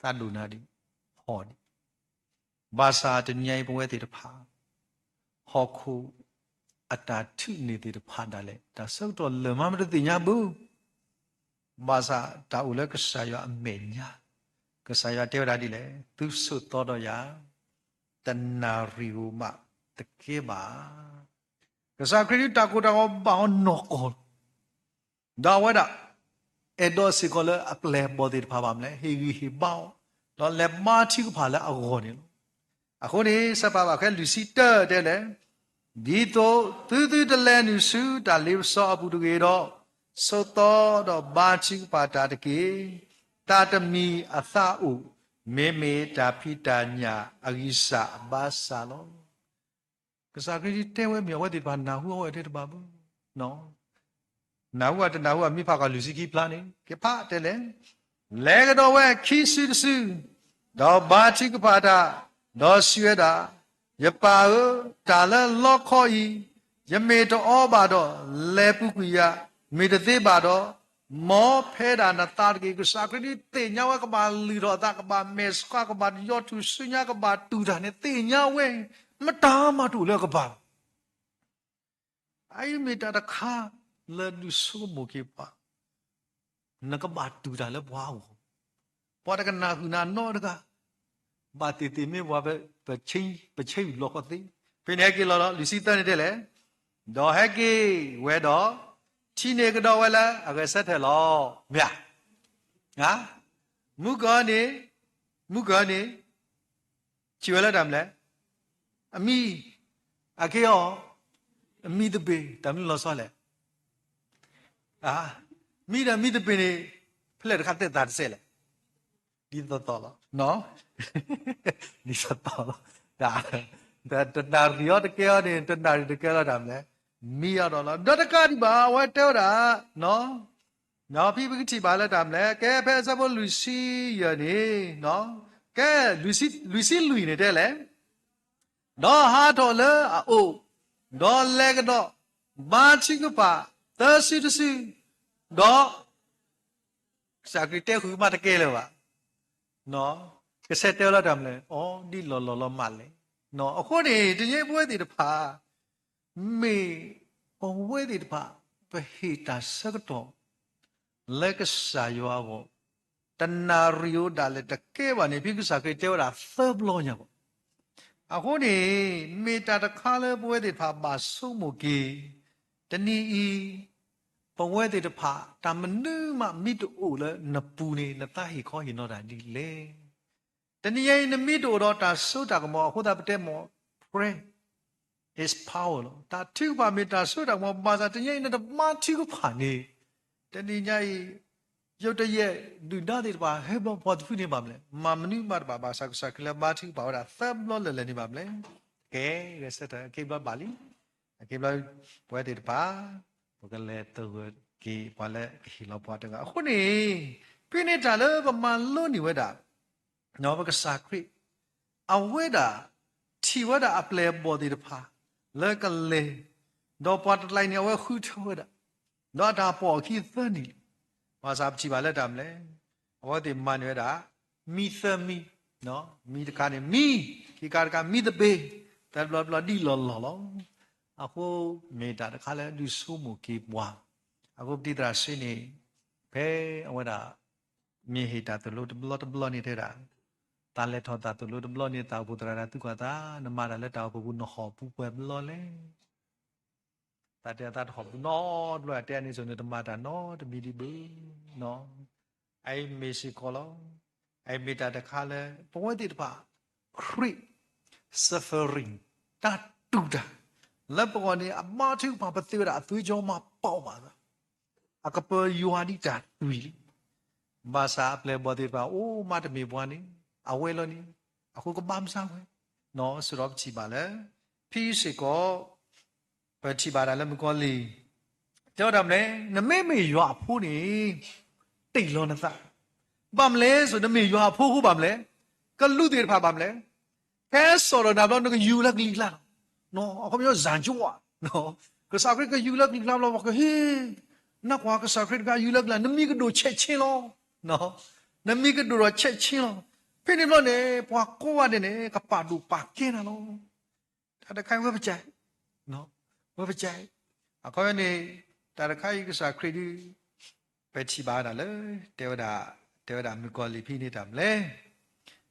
[SPEAKER 2] Ta lu na di hon. Basa the niai pwe de pa. Hoku ata tu ni de pa da le. Da so to le ma de ti nya bu. Masa taula kesaya amenya kesaya teo tadi le tu su todo ya tanariuma tekeba kesaya kiri takut aku baon nokol dawada edo sikola aple body phabam le hi bao do le ma thi ko phala ago ni ako ni sa pa ba khe lucita de le di to tu de le ni su da le so abu de ge do so to do ba chi pa ta de ke ta ta mi a tha u မေမေတာဖိတာညာအဂိစာဘာစာလောကစားကလေးတဲဝဲမြေဝဲဒီဘာနာဟုဝဲတဲ့ဘာဘူးနော်နာဟုကတနာဟုကမိဖကလူစီကီပလန်နေကဖတဲ့လေလဲကတော့ဝဲခီစီစီတော့ဘာတိကပါတာတော့ရွှဲတာယပါတာလလောခေါ်ဤယမေတော်ဘာတော့လဲပုကွေရမေတသေးပါတော့မောဖဲတာနတာကေကစားကလေးတေညာဝကပါလီတော့တာကပါမေစကကပါယောထုစညာကပါတူတာနဲ့တေညာဝဲမတားမတူလဲကပါအိမေတာတခါလဲလူဆုမိုကေပါနကပါတူတာလဲဘွားဘူးပွားတကနာခုနာနောတကဘာတီတီမေဘွားပဲချင်းလောကတိဖိနေကေလောလူစီတန်တဲ့လေဒေါ်ဟက်ကေဝဲတော့ချီနေကတော့ဝဲလာအကဆက်တယ်လောမြာဟာမုကောနေချီဝဲလာတယ်မလဲအမီအကေယောအမီတပေတမလို့ဆောလဲအာမိတပေနေဖလက်တခါတက်တာတစ်ဆဲလေဒီတော့လောနော်ဒီတော့ဒါတနာရီရောတကယ်ရောတနာရီတကယ်ရောဒါမလဲမိရတော့လားတကဒီပါဝဲတဲတာနော်နော်ဖိပကတိပါလဲဒါမလဲကဲဖဲစဖို့လူစီရနေနော်ကဲလူစီလူနေတဲ့လေတော့ဟာတော့လေအိုးတော့လဲကတော့ဘာချင်ကပါသစီတစီတော့စာကတဲ့ခုမှတကယ်လေပါနော်ကစက်တဲလာတယ်မလဲဩဒီလောမလဲနော်အခုနေတကြီးပွဲတည်တဖာမေဘဝေဒီတဖာပဟိတာစကတော့လက်ကစားရောဘောတနာရီယိုဒါလေတကဲပါနေပြီကစားကေတဲတာသဘလောညာဘောအခုနေမေတာတခါလဲပွဲတည်ဖာပါဆုမကေတနီဤဘဝေဒီတဖာတမနုမမိတူလဲနပူနေနတဟိခေါ်ဟိနောတာဒီလေတနည်းရင်နမိတူတော့တာဆိုတာကမောအခုတာပတဲ့မော pray is power လို့တာသူပါမေတာဆိုတာမောပါစာတနည်းရင်တမသူကဖာနေတနည်းညရုတ်တရက်ဒုဒတဲ့ပါဟဲဘဘောတ်ဖူနေပါမလဲမမနုမတ်ပါပါစကလဘာသူပါတာသမ်လောလဲနေပါမလဲကဲရစတာကေဘပါလီကေဘပွဲတဲ့ပါဘကလေတော့ကေပါလေဟီလောပွားတကအခုနေပြင်းနေတာလေပမာလို့နေဝဲတာနော်ဘကစားခရစ်အဝဲတာထီဝဲတာအပလေဘော်ဒီတဖာလက်ကလေတော့ပတ်လိုက်နေဝဲခုထဝဲတာတော့တာပေါ်ခီသနီဘာသာချီပါလက်တာမလဲအဝဲဒီမန်ဝဲတာမီသမီနော်မီတကားနေမီခီကာကမီတပေတယ်ဘလဒီလောအခုမေတာတခါလဲလူဆုမကေဘွားအခုတိတရာရှင်းနေဘဲအဝဲတာမြေဟိတာတလို့ဘလနေတဲ့တာตาเลทอตาตุลุตบลอนี่ตาบุตราตุกะตานมาดาเลตาบุนหอปูป่วยบลอเลตาเตตาหอบนอดลอยเตนี่สนตมาดานอตมีดิบืเนาะไอเมซิโกลไอเมตาตะคาเลปวติตปาคริ suffering ตาตุดาแล้วปกนี่อมาทุมาปะติวดาอตุยจอมาป้อมาอะกะเปยูฮาดิตาตุยบาซาเปลบอติปาโอ้มาตะมีบวานี่အဝဲလို့နေအခုကဘာမစားဘူးနော်ဆိုတော့ချီပါလေဖီးစီကောပချီပါလာလည်းမကောလီကြောက်တယ်မလဲနမေမေရွာဖိုးနေတိတ်လုံးနသဘာမလဲဆိုနမေရွာဖိုးဟုတ်ပါမလဲကလူတွေဖာပါမလဲခဲစော်တော့တော့ကယူလက်ကလီလာနော်အခုမျိုးဇန်ချွာနော်ကစားခရစ်ကယူလက်ကလီလာလို့ကဟေးနကွာကစားခရစ်ကယူလက်လာနမီကဒိုချက်ချင်းလို့နော်နမီကဒိုချက်ချင်းလို့ဖိနေလို့နေဘွာကိုဝတဲ့နေကပါဒူပါကင်းနော်ဒါတခိုင်ဝဲပကြိုင်နော်ဝဲပကြိုင်အခုနေတာတခိုင်ကစားခရစ်ပဲချီပါတာလေတေဝဒါမီကောလီဖိနေတာမလဲ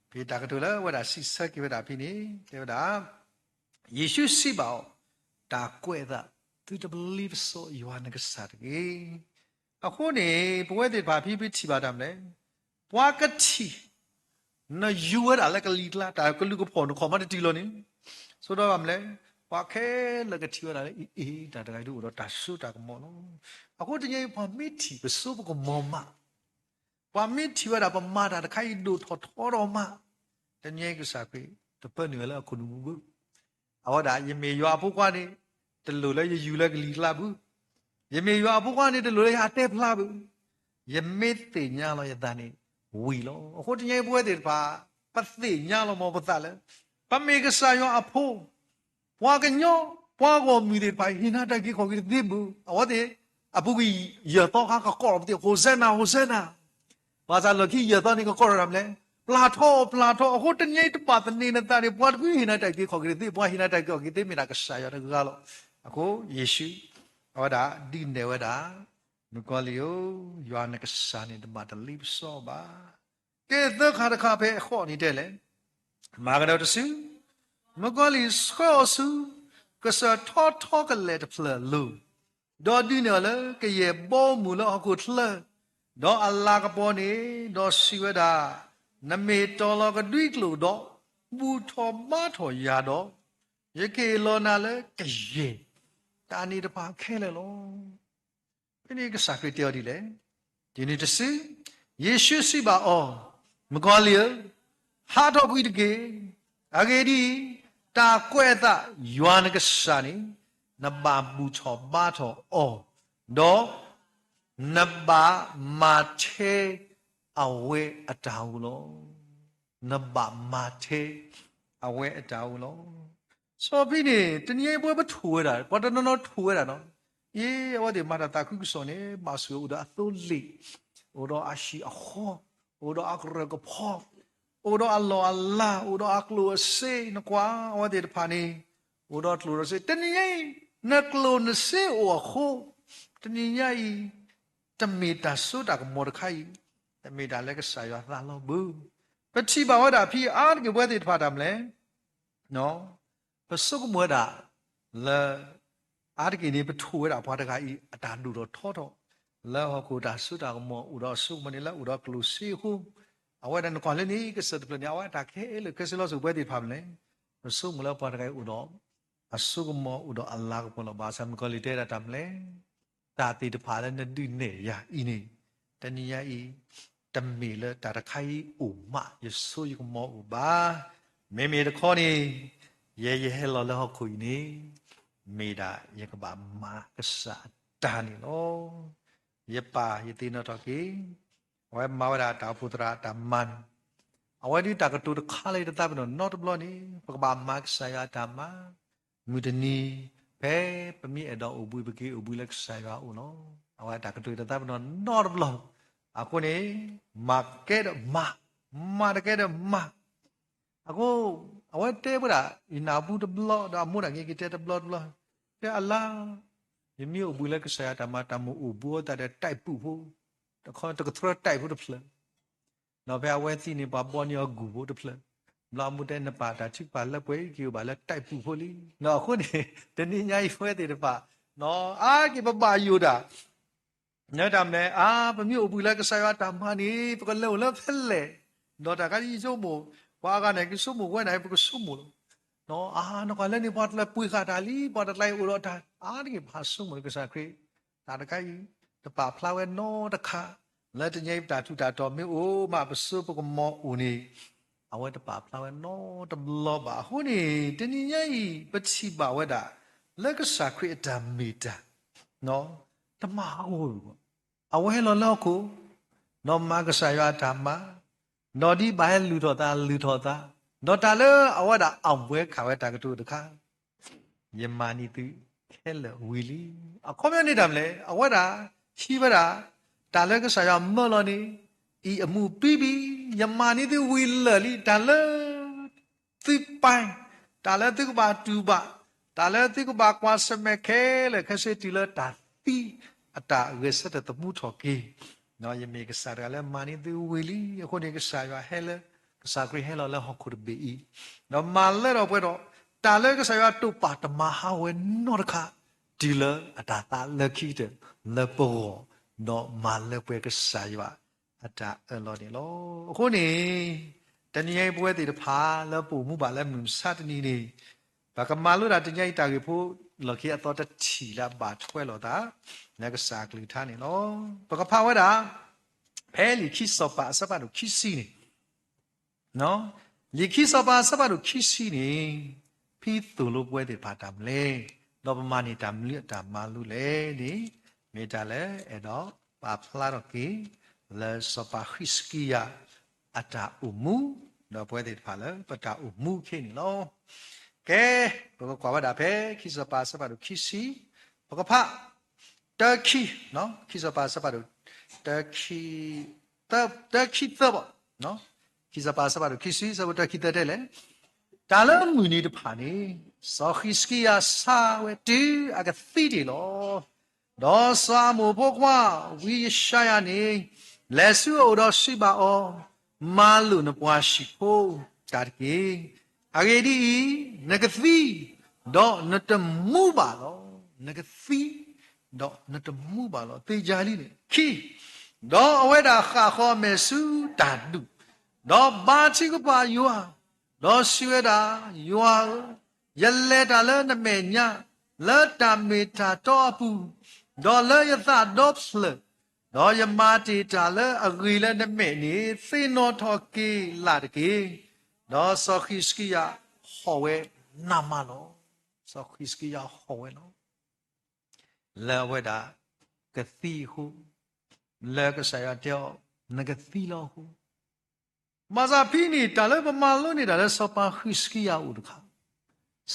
[SPEAKER 2] ဖိတာကတူလဲဝဲတာစီဆက်ကဝဲတာဖိနေတေဝဒါယေရှုစီပါတာကွဲတာသူတ believe so ယောဟန်ကစားတယ်အခုနေဘဝတဲ့ဘာဖိချီပါတာမလဲဘွာကတိna yuwa ala ka litla ta ka lu ko phon ko ma ti lo ni so do am le pa khe la ka thi wa la ta ta kai du do ta su ta ko mo no ako ti nyai pa mi thi ba so ko mo ma pa mi thi wa da pa ma da khai do tho tho ro ma ta nyai ka sa kri ta pa ni la khu nu bu awa da yin me ywa phu kwa ni ta lo la yu la gli la bu yin me ywa phu kwa ni ta lo la ya te phla bu yin me te nya lo ya da ni wi lo ho ta nyai bwe de pa pa te nya lo mo pa ta le pa me ka sa yo a phu wa ka nyo wa go mi de pa hina ta ki kho ki de bu awa de a bu gi ya to ka ka ko de Hosanna ba za lo ki ya to ni ka ko ram le pla tho ho ta nyai ta pa ta ni na ta ni bwa ku hina ta ki kho ki de bwa hina ta ki de mi na ka sa yo ta ga lo a ko Yesu awa da di ne wa da nu ko li yo yo na ka sa ni de ma ta li so ba ke de kha pe kho ni de le ma ga do su ma ko li so su ka sa tho ka le de phla lu do di ne le ke ye bo mu lo ko thla do Allah ka po ni do si wa da na me to lo ka dwi klu do bu tho ma tho ya do ye ke lo na le ke ye ta ni de pa khe le lo ni ka sa kri tyo di le di ni de si Yesu si ba o ma ko li ha tho bui de ke a ke di ta kwe ta ywa na ka sa ni na ba bu tho ba tho o do na ba ma the a we a ta wu lo na ba ma the a we a ta wu lo so bi ni ta nyai bwe ba thu da pa ta no thu da no ye wa de ma ta ku so ne ma su da a tho li o do a shi a ho o do a kre ko pho o do a lo Allah o do a klo se na kwa wa de pa ni o do klo se ta nyai na klo na se o ho ta nyai ta me ta so da ko mo da khai ta me da le ka sa ya la lo bu pa chi ba wa da phi a ke bwe de pha da mle no pa so ko mo da la a ke ni pa thu da pha da ka I a ta lu do tho tho la ho ko da so da ko mo u do so mo ni la u do klo se hu a wa da ko le ni ke sa de ni a wa da ke le ke se lo so bwe de pha mle pa so mo la pha da ka u do a so ko mo u do Allah ko lo ba sam ko li de da ta mle ta ti de pha le na du ne ya I ni ta ni ya I ta me le ta da khai u ma ye so yu ko mo u ba me me de kho ni ye ye he lo le ho khu ni me da ye ka ba ma ka sa ta ni lo ye pa ye ti no to ki wa ma wa da ta pu tra ta man a wa di ta ka tu de kha le ta ba no not blo ni pa ka ba ma ka sa ya ta ma mu de ni pe pa mi e do u bu ba ki u bu le ka sa ya u no a wa ta ka tu ta ba no not blo a ko ni ma ke de ma de ke de ma a ko a wa te ba da ina bu de blo da mu da ngi ki te de blo te Allah ye mi u bu le ka sa ya ta ma ta mu u bu ta de tai pu fu ta kho ta ka thra tai fu de phla no ba we ti ni ba bo ni gu fu de phla la mu de na pa ta chi pa la pwe ki ba la tai pu fu li no ko ni de ni nya yi fwe de pa no a ki ba yu da no da me a ba mi u bu le ka sa ya ta ma ni pa ka lo la phel le no da ka yi so mo wa ga ne ki so mo we nai pa ka so mo no a no ka le ni pa la pui ka da li pa da lai u ro da a ni pa so mo ka sa kri ta da ka yi ta pa phla we no da kha la de nyai ta tu ta to mi o ma pa so pa ko mo u ni a we ta pa phla we no da lo ba hu ni de ni nyai pa chi ba we da la ka sa kri da mi da no ta ma o a we lo lo ko no ma ka sa ya ta ma no di ba lu tho ta no ta le a we da a we kha we ta ka tu da kha ye ma ni tu ke le wi li a ko me ni da mle a we da chi ba da ta le ka sa ya mo lo ni I a mu pi bi ye ma ni tu wi le li ta le tu pai ta le tu ba tu ba ta le tu ba kwa se me ke le ka se ti le ta pi a ta ge se ta mu tho ki no ye me ka sa da le ma ni tu wi li ko ni ka sa ya he le ka sa kri he lo le ho khu de bi I no ma le ro pwe do ta le ka sa ya tu pa ta ma ha we no da kha ti le a ta ta le ki de le po no ma le pwe ka sa ya a ta a lo ni lo ko ni ta ni ye pwe ti de pha le pu mu ba le mu sa ta ni ni ba ka ma lo da ta nyai ta ge phu lo ki a to ta chi la ba thwe lo da na ka sa kli tha ni lo ba ka pha we da li ki sopa sapa do kisi ni no li ki sopa sapa do kisi ni pi tu lo pwe de pa tam le do pa ma ni tam li tam ma lu le ni me ta le e do pa phla do ki le sopa hiskia ata umu do pwe de pa le pa ta umu ki ni lo ke ko kwa wa da phe ki sopa sapa do kisi ko pha Turkey no ki sopa sapa do Turkey Turkey tabo no ki sopa sapa do kisi sabo Turkey de le ta le mu ni de pha ni so hiskia sa we ti aga thi di lo do sa mo pho kwa wi sha ya ni le su o do shi ba o ma lu na pwa shi pho ta ki age di negathi do na ta mu ba lo negathi do na ta mu ba lo te ja li ni ki do awe da kha kho me su ta du do ba chi ko pa yu ha do shwe da yu ha ye le da le na me nya le ta me ta to pu do le ya ta do phle do ya ma ti ta le a gri le na me ni se no tho ki la de ki do so khi ski ya ho we na ma lo so khi ski ya ho we lo le we da ka thi hu le ka sa ya tyo na ka thi lo hu ma za pi ni ta le ba ma lo ni da le so pa khi ski ya u de kha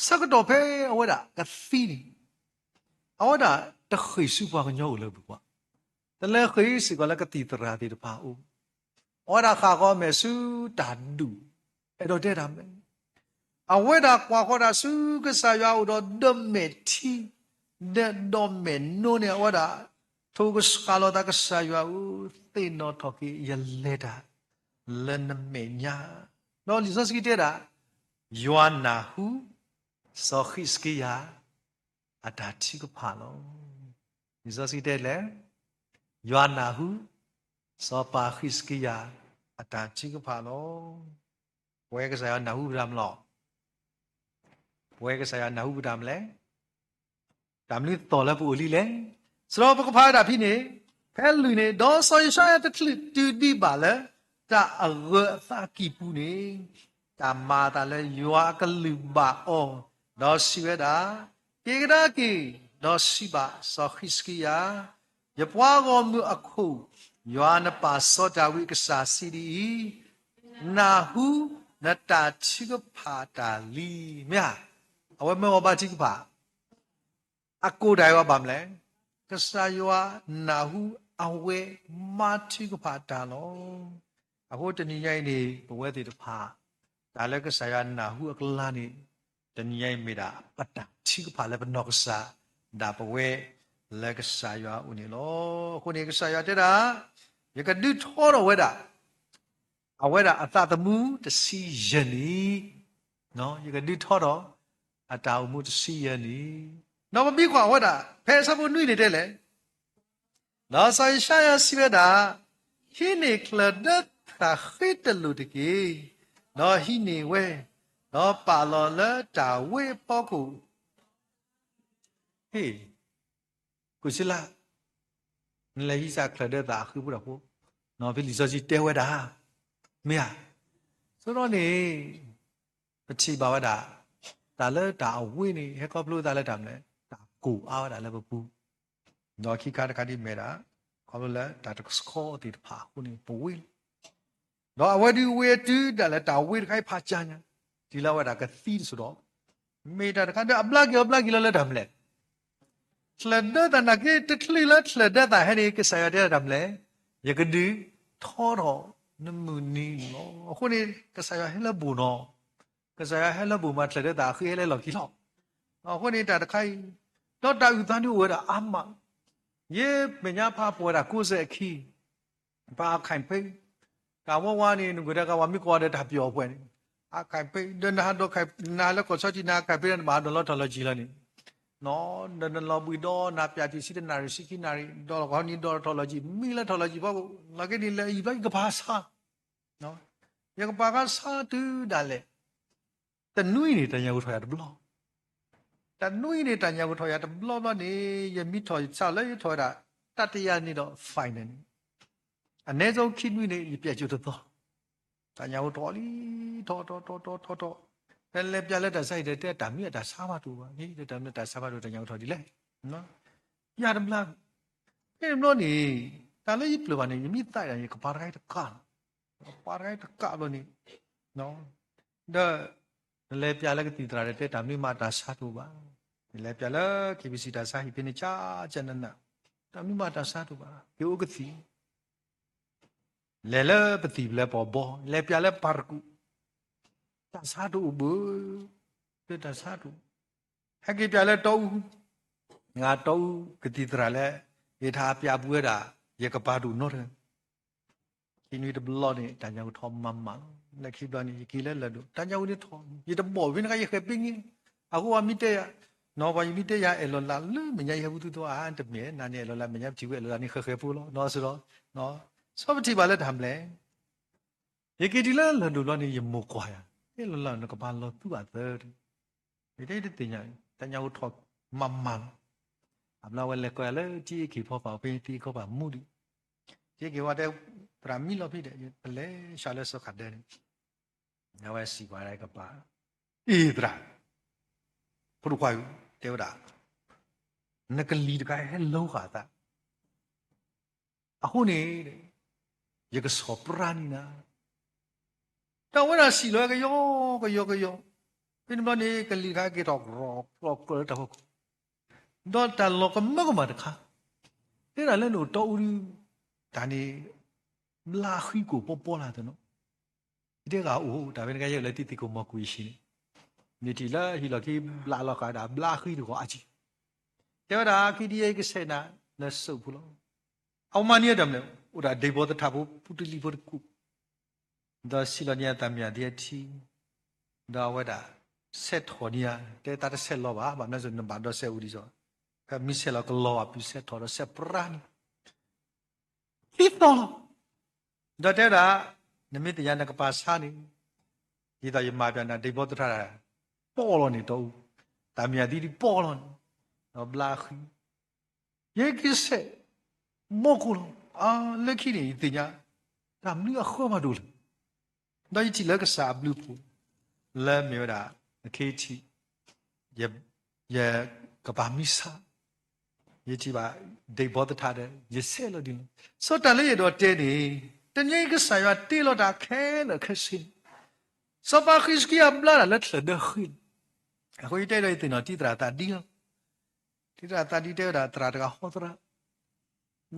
[SPEAKER 2] sa ka do phe we da ka thi ni a da ta khi su pa ka nyo le bu kwa ta le khi si ko la ka ti tra ti de pa u a da kha ko me su ta du e do de da me a we da kwa ko da su ka sa ya u do de me ti de do me no ne a da to ka ska lo da ka sa ya u te no to ki ye le da le na me nya no li so ski de da yo na hu so khi ski ya a da ti ko pa lo li so ski de le yo na hu so pa khi ski ya a da ti ko pa lo we ka sa ya na hu ram lo we ka sa ya na hu ram le tam li to le pu li le so pa ko pha da phi ne phe lu ne do so sha ya ta tu di ba le ta a ge sa ki pu ne ta ma ta le yo ka lu ba o do si we da ke ga ki do si ba so khiski ya ye pwa go mu a khu yo na pa so ta wi ka sa si di na hu na ta chi ko pha ta li mya a we mo ba chi ko pha a ko dai wa ba mle ka sa yo na hu a we ma chi ko pha ta lo a ho tani yai ni bo we ti ta pha da le ka sa ya na hu a kla ni tani yai me da pa ta chi ko pha le ba no ka sa da bo we le ka sa yo u ni lo ko ni ka sa ya te da ye ka du tho ro we da a we da a ta ta mu ta si ye ni no ye ka du tho ro a ta mu ta si ye ni no ba bi kwa we da phe sa bu nui ni de le no sa sha ya si we da hi ni kla da ta khit de lu de ki no hi ni we no pa lo le ta we po ku hey ku si la le hi sa kla de ta khu bu da ko no bi li so ji te we da me ya so ro ni pa chi ba wa da ta le ta we ni he ko blu ta le ta me ta ku a wa da le bu no ki ka da ka di me da ko le ta ta score ti pa ku ni bu we no a we di we tu da le ta we kai pa cha nya di la wa da ka thi so do me da ka da abla ki la le da me le sleda da na ke te khli la sleda da he ni ke sa ya de da me le ye ka di tho ro na mu ni lo ko ni ka sa ya he la bu no ka sa ya he la bu ma sleda da khi he le lo ki lo ko ni da da kai do da u da ni we da a ma ye me nya pha po da ko se khi ba khai pe ka wa wa ni nu da ka wa mi ko da da pyo pwe ni a khai pe de na do khai na le ko so ji na khai pe na ma do lo tho lo ji la ni no na na lo bu do na pya ti si de na ri si ki na ri do ko ni do tho lo ji mi la tho lo ji ba ko la ke ni le i ba ka ba sa no ye ka ba ka sa tu da le ta nui ni ta nya ko tho ya de blo ta nui ni ta nya ko tho ya de blo ba ni ye mi tho sa le tho da ta ti ya ni do fine ni အနေဆုံးခိနွိနေပြည့်ကျွတ်တော့တညာကိုတော်လီတော်လဲပြလက်တာဆိုင်တဲ့တာမြတ်တာစားပါတူပါနိတာမြတ်တာစားပါတူတညာကိုတော်ဒီလေနော်ရတယ်မလားအဲ့မလို့နေတာလေးပြပါနေမြင့်တိုက်ရကပါရိုက်တကာပါရိုက်တကာလို့နေနော်ဒါလဲပြလက်ကတိတရတဲ့တာမြတ်တာစားတူပါလဲပြလက် KBC တာစားဟိပြနေချာကျန်နတာမြတ်တာစားတူပါဒီဥကတိလဲလဲပတိလဲပေါ်ဘောလဲပြလဲပါကူတာစားတူဘူးတာစားတူဟဲ့ကပြလဲတော့ငါတော့ကတိတရလဲရထားပြပွေးတာရကပါတူနော်တယ်ဒီနေ့တဘလော့နေတန်ကြောင်ထောမမလက်ခိပလာနေကီလဲလက်တို့တန်ကြောင်နေထောရတဘောဝင်းကရခပင်းအခုအမိတဲ့နော်ဘာမိတဲ့ရအလောလာလမညာရဘူးတော့အာတမဲနာနေအလောလာမညာကြည့်ဝဲအလောလာနေခခပူလို့နော်ဆိုတော့နော်စောပတိပါလဲတမ်းလဲရကီဒီလဲလက်တို့လောနေရမို့ကွာရအဲ့လောလာကပါလောသူ့ပါတယ်ဒီတဲ့တင်ညာတန်ကြောင်ထောမမအမလာဝဲလက်ကွာလဲကြည့်ခိဖောပါပေးတီခောပါမှုဒီကြည့်ကေဝတဲ့ပရမီလောဖြစ်တယ်လဲရှာလဲစောခတ်တယ်ညဝဲစီကွာလိုက်ကပါအေးဒရာဖုတ်ခွာယူတေဝဒါနကလီတကဲဟဲလောခါတာအခုနေရကစောပရာနီနာတော့ဝရစီလောကယောပြင်းမနေကလီခါကေတော့ရောတော့တော့တလောကမကမတခါတဲ့လည်းလို့တော်ဦးဒါနေလာခီကိုပေါ်လာတယ်နော်ဒီကအိုးဒါပဲကရလက်တိကိုမကူရှိနေဒီလာဟီလကီလာလကဒါဘလာခီကိုအချီတဲ့ဒါခီဒီယေကဆေနာလက်စုပ်ဘူးလို့အောင်မနီယတယ်မလဲဥဒါဒေဘောတထဘူးပူတလီဘောကူဒါစီလနီယာတမယာဒီတီဒါဝဒါဆက်ထော်နီယာတဲ့တာဆက်လောပါဘာလဲဆိုနံပါတ်တော့ဆက်ဦးဒီဆိုကမီဆယ်လောကလောအပူဆက်ထော်တော့ဆက်ပရန်ဟီတော်ဒါတဲ့ဒါနမိတရနကပါစာနေဒီတော့ရမပြန်တာဒေဘောတထတာပေါ်လို့နေတော့တမယာဒီပေါ်လို့နော်ဘလာခီယေကိစေမောကူလောအာလက်ခိနေတင်ညာဒါမလို့ခေါ်မလို့ဒါကြီးလက်ကစားဘလူးပူလဲမြေတာအခေချီရကပါမီစာယေချီပါဒေဘောတထတဲ့ရဆဲလို့ဒီစောတလေးရတော့တဲနေတညိကစားရတေလို့တာခဲလို့ခစင်စပါခိစကီအဘလာလက်လက်ဒခိအခုတဲလို့တင်တော့တိတရာတာဒီတိတရာတာဒီတဲတာတရာတကဟောတရာ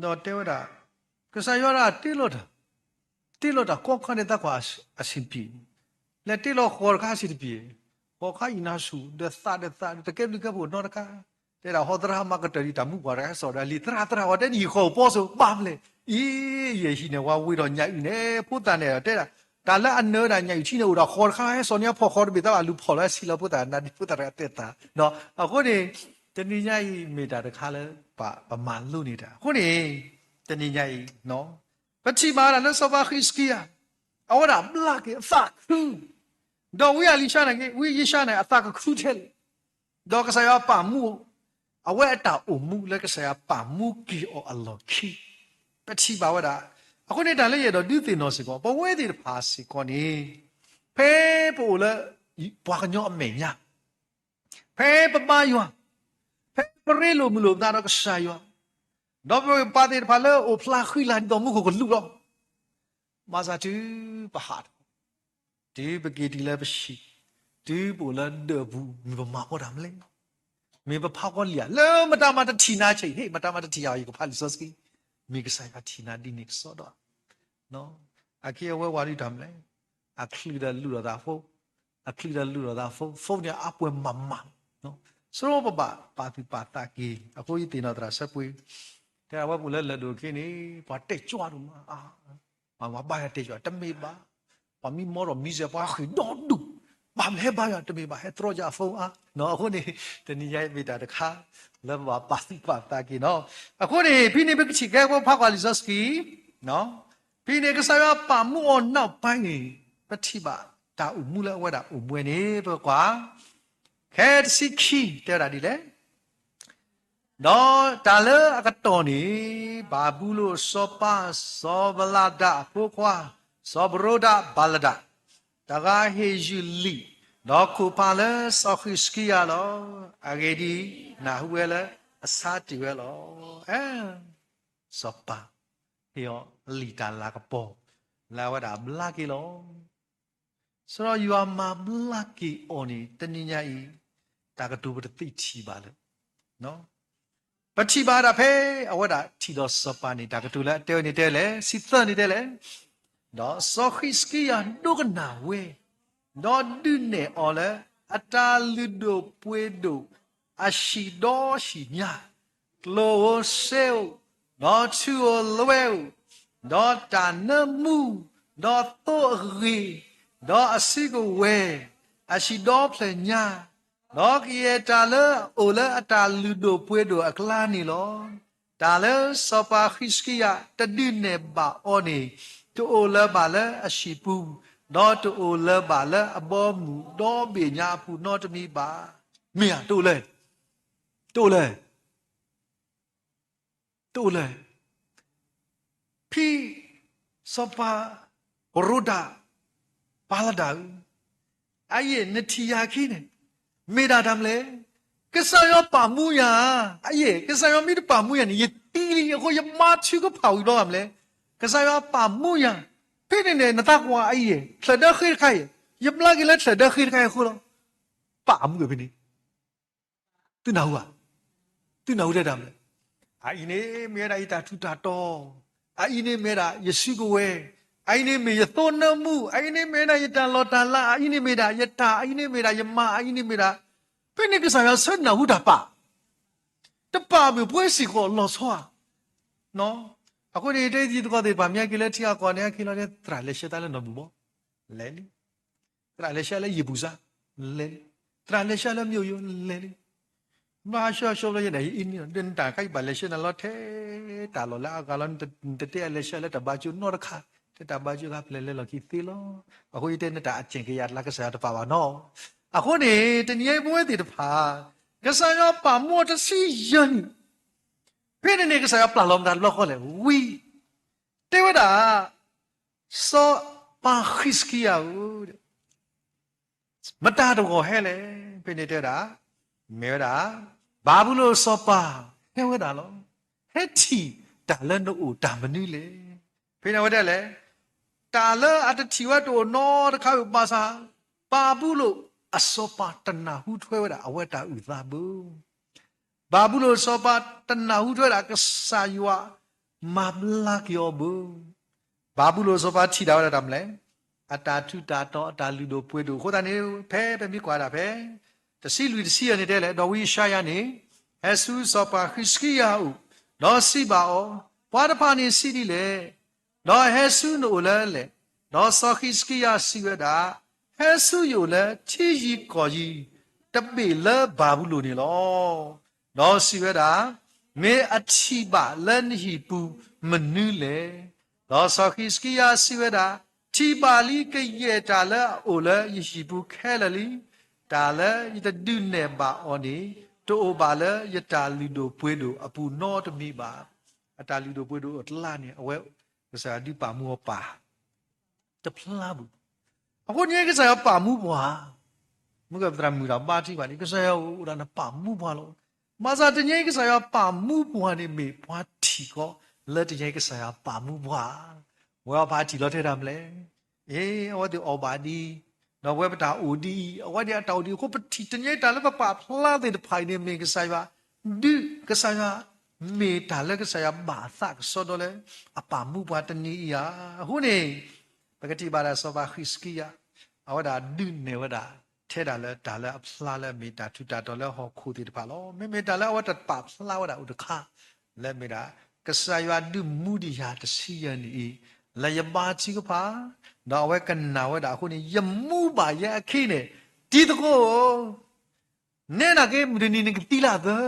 [SPEAKER 2] တော့တဲတာကစားရတာတေလို့တာကောခနဲ့တကွာအစင်ပြီလက်တေလို့ခေါ်ခါစီပြီခေါ်ခါイナစုဒသတကယ်ကဘနော်တကတဲ့တော့ဟောဒရာမကတရီတမှုပါရဲဆိုတော့လီတရာဝတဲ့ညီခေါ်ပေါ်ဆိုပါမလဲအေးယေရှိနေဝါဝေတော့ညိုက်နေပုတ္တန်နဲ့တဲ့ဒါလည်းအနောဒါညိုက်ချိနေတော့ခေါ်ခါဟဲဆိုနေဖော်ခေါ်ပြီးတော့လူဖော်လဲစီလပုတ္တန်နာဒီပုတ္တရတဲ့တာနော်အခုနေတဏိညာဤမေတာတခါလဲပမာလူနေတာခုနေတဏိညာဤနော်ပချိမာရလည်းစဘာခိစကီယာအော်ဒါဘလကေဖက်ခူတော့ဝီအလီရှာနေဝီယရှာနေအသကခူတယ်တော့ကစားရပါမှုအဝဲအတာအုံမှုလက်ကစားရပါမှုကီအောအလော်ခီပချိပါဝဒါအခုနေတာလည်းရတော့ဒီတင်တော့စီကောပဝဲဒီဖာစီကောနေဖဲပိုလေဘွားကညောအမေညာဖဲပပယွာဖဲပရဲလိုမလို့ဒါတော့ကစားယွာတော့ပါတဲ့ဖာလေအိုဖလာခီလာတော့မှုကိုလူတော့မာဇာတူပဟာဒီပကီတီလည်းရှိဒီပိုလာဒဘူးမမဟောတာမလဲမေဘဖောက်ကောလီယာလဲမတမတတီနာချိဟေမတမတတီယာကိုဖာလီဆော့စကီမိကဆိုင်ကတီနာဒီနစ်ဆော့တော့နော်အကေဝဲဝါရီတမ်းလဲအခလီဒလူရတာဖိုအခလီဒလူရတာဖိုနေအပွဲမမနော်စရောပပါတိပါတာကီအခုဤတင်တော့တရာဆက်ပွေးတဲ့ဝဲပူလဲလက်တို့ခင်းနေဘာတက်ကြွတော့မှာအာမဘာတက်ကြွတမေပါပမီမောရမီဇပါခိဒဒူဘာလဲဘာရတမေပါဟဲထရကြဖုံးနော်အခုနေတနည်းရိုက်မိတာတခါလဘပါတိပါတာကီနော်အခုနေဖိနေဘကချီကဲဘောဖာကွာလီဇစကီနော်ဖိနေကစားရပါမှုအနောက်ပိုင်းနေပတိပါတာဥမူလဲဝဲတာဥမွေနေပေါ့ကွာခဲစီခီတဲ့တာဒီလေ đó ta lỡ cái tổ này bà bù lô so pa so balada phô khoa so broda balada ta ga he li đó cô pa lỡ so khi skia lo age đi na huê lỡ sa ti huê lo so pa hiểu li ta la cái po la wa da bla ki lo so you are ma bla ki oni tani nya i ta ka du ba ti chi ba le no ပတိပါဒဖေအဝဒတီတော်စပနိတာကတူလာတဲနေတဲ့လေစိသနေတဲ့လေတော့ဆိုခိစကီယာဒုကနာဝေတော့ဒုနေအော်လေအတာလူဒိုပွေဒိုအရှိတော်ရှိညာလောဆေတော့ချူလွဲတော့တာနမှုတော့တော့ရီတော့အစီကိုဝဲအရှိတော်ဖလညာ đó kia ta lỡ ô lỡ ta lư đồ quê đồ ác la nì lo ta lỡ so pa khiskia ta đi nè bà oni tu ô lỡ bà lỡ ashipu đó tu ô lỡ bà lỡ abomu đó bề nhà pu nó ta mi bà mía tu lệ phi so pa roda palada ai nè thia khi nè မေတာတမ်းလေကစားရပါမှုရအေးကစားရမိတပါမှုရနေတီလီကိုရမချူကဖောက်တော့မလဲကစားရပါမှုရဖိနေနေနတကွာအေးထဒခိခိုင်ယပလာကလည်းထဒခိခိုင်ခုလောပါမှုကဖိနေသူနာတဲ့တမ်းလေအိုင်နေမေရာဤတာထူတာတော့အိုင်နေမေရာယေရှုကိုဝဲအိုင်နေမေယသောနမှုအိုင်နေမေရာယတလောတာလာအိုင်နေမေရာယတာအိုင်နေမေရာယမအိုင်နေမေရာဖိနေကစားရဆနာဟုတာပါတပါဘပွေးစီကိုလောဆွာနော်အခုဒီတဲ့ဒီတော့တဲ့ဗမာကလေးတီအကောနဲ့ကလေးတရလက်ရှတာလည်းနော်ဘူးလဲလီတရလက်ရှလည်းယေဘူးစားလဲတရလက်ရှလည်းမြို့ယလဲလီမာရှာရှောလို့ရတယ်အင်းတင်တာခိုက်ပါလက်ရှနလောထဲတာလောလာကလန်တဲ့လက်ရှလည်းတဘာချူနော်ခါတဲ့တဘာချူကပလဲလဲလော်ကီသီလောအခုဒီတဲ့တာအချင်းကရလာကစားတပါပါနော်အခုနေတနည်းပွဲတည်တဖာကစားရပါမောတစီယန်ဖိနေကစားရပလာလုံးတာလောခေါ်လေဝီတေဝဒါစောပါခစ်ကီယာဦးမတာတော့ဟဲလေဖိနေတဲ့တာမဲတာဘာဘူးလို့စောပါဟဲဝဒါလောဟဲတီတာလန်တို့တာမနူးလေဖိနေဝတဲ့လေတာလအတတီဝတ်တို့နော်တခါပါစာပါဘူးလို့အစောပါတနာဟုထွဲဝတာအဝတ်တာဥသာဘူးဘာဘူးလို့စောပါတနာဟုထွဲတာကစာယွာမဘလာကျော်ဘူးဘာဘူးလို့စောပါချီတာဝတာမလဲအတာထုတာတော့အတာလူတို့ပွေးတို့ခိုးတာနေဖဲပဲမိကွာတာဖဲတစီလူတစီရနေတဲ့လေတော်ဝီရှာယာနေဟဲဆူစောပါခရစ်ကီယာဥတော့စီပါအောဘွားတဖာနေစီဒီလေတော့ဟဲဆူနိုလဲလေတော့စောခရစ်ကီယာစီဝတာဟဲဆူယိုလဲချီရီကော်ကြီးတပိလဲဘာဘူးလို့နေလောတော့စီဝတာမေအချီပါလန်ဟီပူမနူးလေတော့စောခရစ်ကီယာစီဝတာချီပါလီကရဲ့တာလဲအိုလဲယရှိပူခဲလလီတာလဲယတဒုနေပါအော်နီတိုဘာလဲယတာလူတို့ပွေးတို့အပူနောတမိပါအတာလူတို့ပွေးတို့တလာနေအဝဲကစားဒီပါမောပါတဖလားဘူးအခုညကစားပါမှုဘွာမကဗဒရမူရာပါတိပါလေကစားရဦးရနပါမှုဘွာလို့မာစာတညကစားရပါမှုဘွာနေမေဘွာတီကောလက်တညကစားရပါမှုဘွာဝါပါတီလို့ထဲတာမလဲအေးအဝတ်အော်ပါဒီနော်ဝဲပတာအိုဒီအဝတ်ရတောက်ဒီကိုပတီတညတာလည်းပါဖလားတဲ့ဖိုင်နေမေကစားရဒီကစားရမေတာလည်းကစားရဘာသာကစောတော့လေအပါမှုဘွာတနီးရအခုနေပကတိပါရစောပါခရစ်ကီယာအဝဒါဒုနေဝဒါထဲတာလဲဒါလဲအဖလားလဲမေတာထူတာတော့လဲဟောခုတီတပါလောမေတာလဲအဝဒပါဖလားဝဒါဥဒခလဲမေတာကဆာယဝဒုမူဒီယာတစီယနီလဲယပါချီကပါတော့ဝဲကနာဝဒါအခုနေယမှုပါရဲ့အခင်းနေဒီတကောနဲနာကေမူဒနီနေကတိလာသော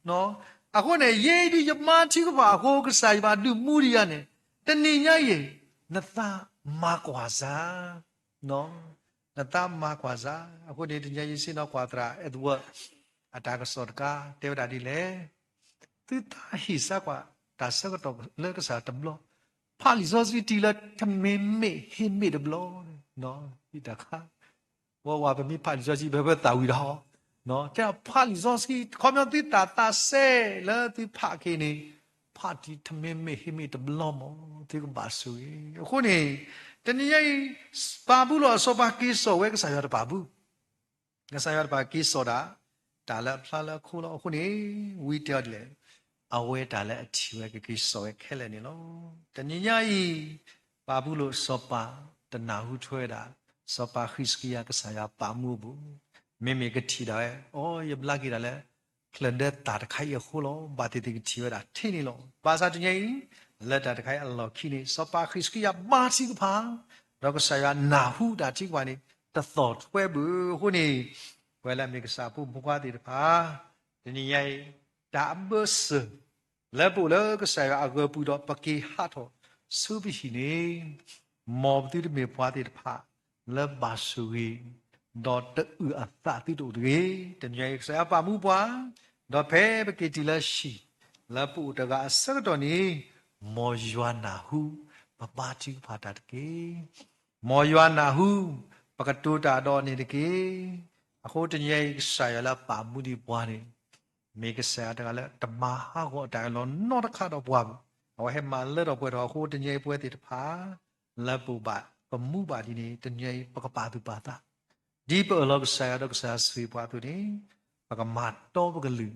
[SPEAKER 2] နော်အခုနေယေဒီယမချီကပါအခုကဆာယဝဒုမူဒီယာနေတဏိညာယေနသာမာကွာစာနော်နတမာကွာစာအခုဒီတညရေးစင်းတော့ကွာတရာအဲ့ဒဝအတာကစောတကတေဝဒါဒီလေ tư ta hi sa qua ta sa cái đó lỡ cái sa đầm lo pha lý do gì đi là thầm mê đầm lo nó đi ta khácว่าเป็นมีพาลิซอจีแบบตาวิดาเนาะแค่พาลิซอจีความยังติดตาเซ่แล้วที่พาแค่นี้พาที่ทำไม่ให้ไม่ตบล้อมที่ก็บาสุยคนนี้แต่นี่ยัยบาบุลอสบากิโซเวกสายาบาบุก็สายาบากิโซดาตาละพลาละคู่ละคนนี้วิเดียดเลยเอาไว้ตาละทีเวกกิโซเวกแค่เลยนี่เนาะแต่นี่ยัยบาบุลอสบาแต่นาหูช่วยดาสปาคริสกิยากษายาปามูบุเมเมกทีได้โอ้ยบลากิดาเลคลนเดตาตะไคยคู่ลบาติติกทีวดาที่นี่ลภาษาจุยเลตาตะไคอัลลอฮ์คีนี่สปาคริสกิยามาสิกพาเราก็สายานาหูดาที่กว่านี้ตะตอดเวบุคู่นี้เวลามีกษาผู้มุกวาติตพาทีนี้ยัยดาเบสแล้วบุเลก็สายาอากบุดอปะกีฮัทสุบิหินีมอบติมีพวาติตพาแล้วบาสุยดอตอัตตาที่ดูดีแต่ยังเสียปามูปวาดอเพไปกิจละชีแล้วปูตะกาสักตอนนี้มอยวนนาหูปะบาจิพาตัดกีมอยวนนาหูปะกตูตาดอนี่ตะกีอะโคตะยังเสียละปามูดีปวานี่เมกเสียตะกาละตะมาหาโคตะลอนนอตะคาดอปวาเอาให้มาเลิศอปวดอโคตะยังปวดติดพาแล้วปูบะก็มูบาดีนี่ตันยัยปกปาตุปาตาดีเปอร์ล็อกสายดอกสายสวีปาตุนี่ปกมาโตปกลือ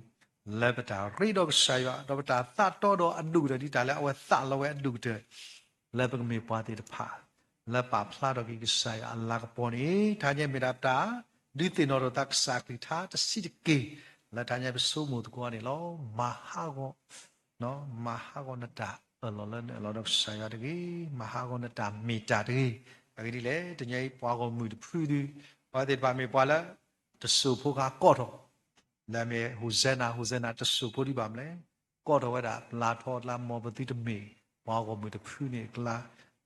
[SPEAKER 2] แล้วปตารีดอกสายดอกปตาตาโตดออันดูเดที่ตาแล้วเอาไว้ตาแล้วไว้อันดูเดแล้วปกมีปาติตพาแล้วปาพลาดอกอีกสายอัลลากปอนี่ทานยัยมีดาตาดีตินอรตักสักลิธาจะสิดกีแล้วทานยัยไปสู้มุตกวานี่ล้อมาฮาโกเนาะมาฮาโกนัตตาเราเล่นเราดอกสายตะกี้มหากรณตามมีจ่าตะกี้ตะกี้เลยตะยัยปวากมือพูดปาเดปามีปวาละจะสู้พวกเขากอดแล้วมีหูเซนาจะสู้พวกที่บามเลยกอดไว้ด่าลาทอดลามอปฏิตมีปวากมือพูดนี่กล้า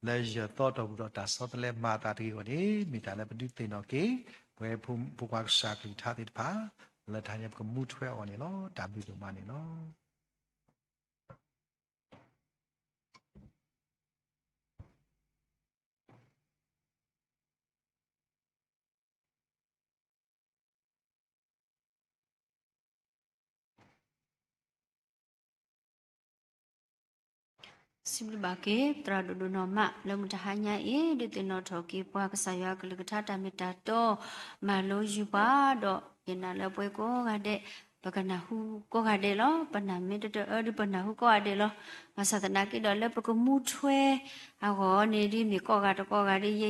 [SPEAKER 2] แล้วจะต่อตัวบุตรตาสอดเลยมาตาตะกี้วันนี้มีแต่ละปฏิตินอกี้เพื่อพวกเขาสักลิธาติดพาแล้วทานยับก็มุดช่วยวันนี้เนาะตามดูตัวมันนี่เนาะ
[SPEAKER 1] สิบลูกบาเก็ตราดูนอมะแล้วมันจะหายเอดิตินอทอกีปวากษายากลึกท่าตามิตาโตมาโลยูบาดอเยนาแล้วป่วยก็กะเดปกนาหูก็กะเดลอปนามิตะดิปนาหูก็กะเดลอมาศาสนากิดอแล้วปกมูช่วยอะก็นี่ดิมีก็กะดิเย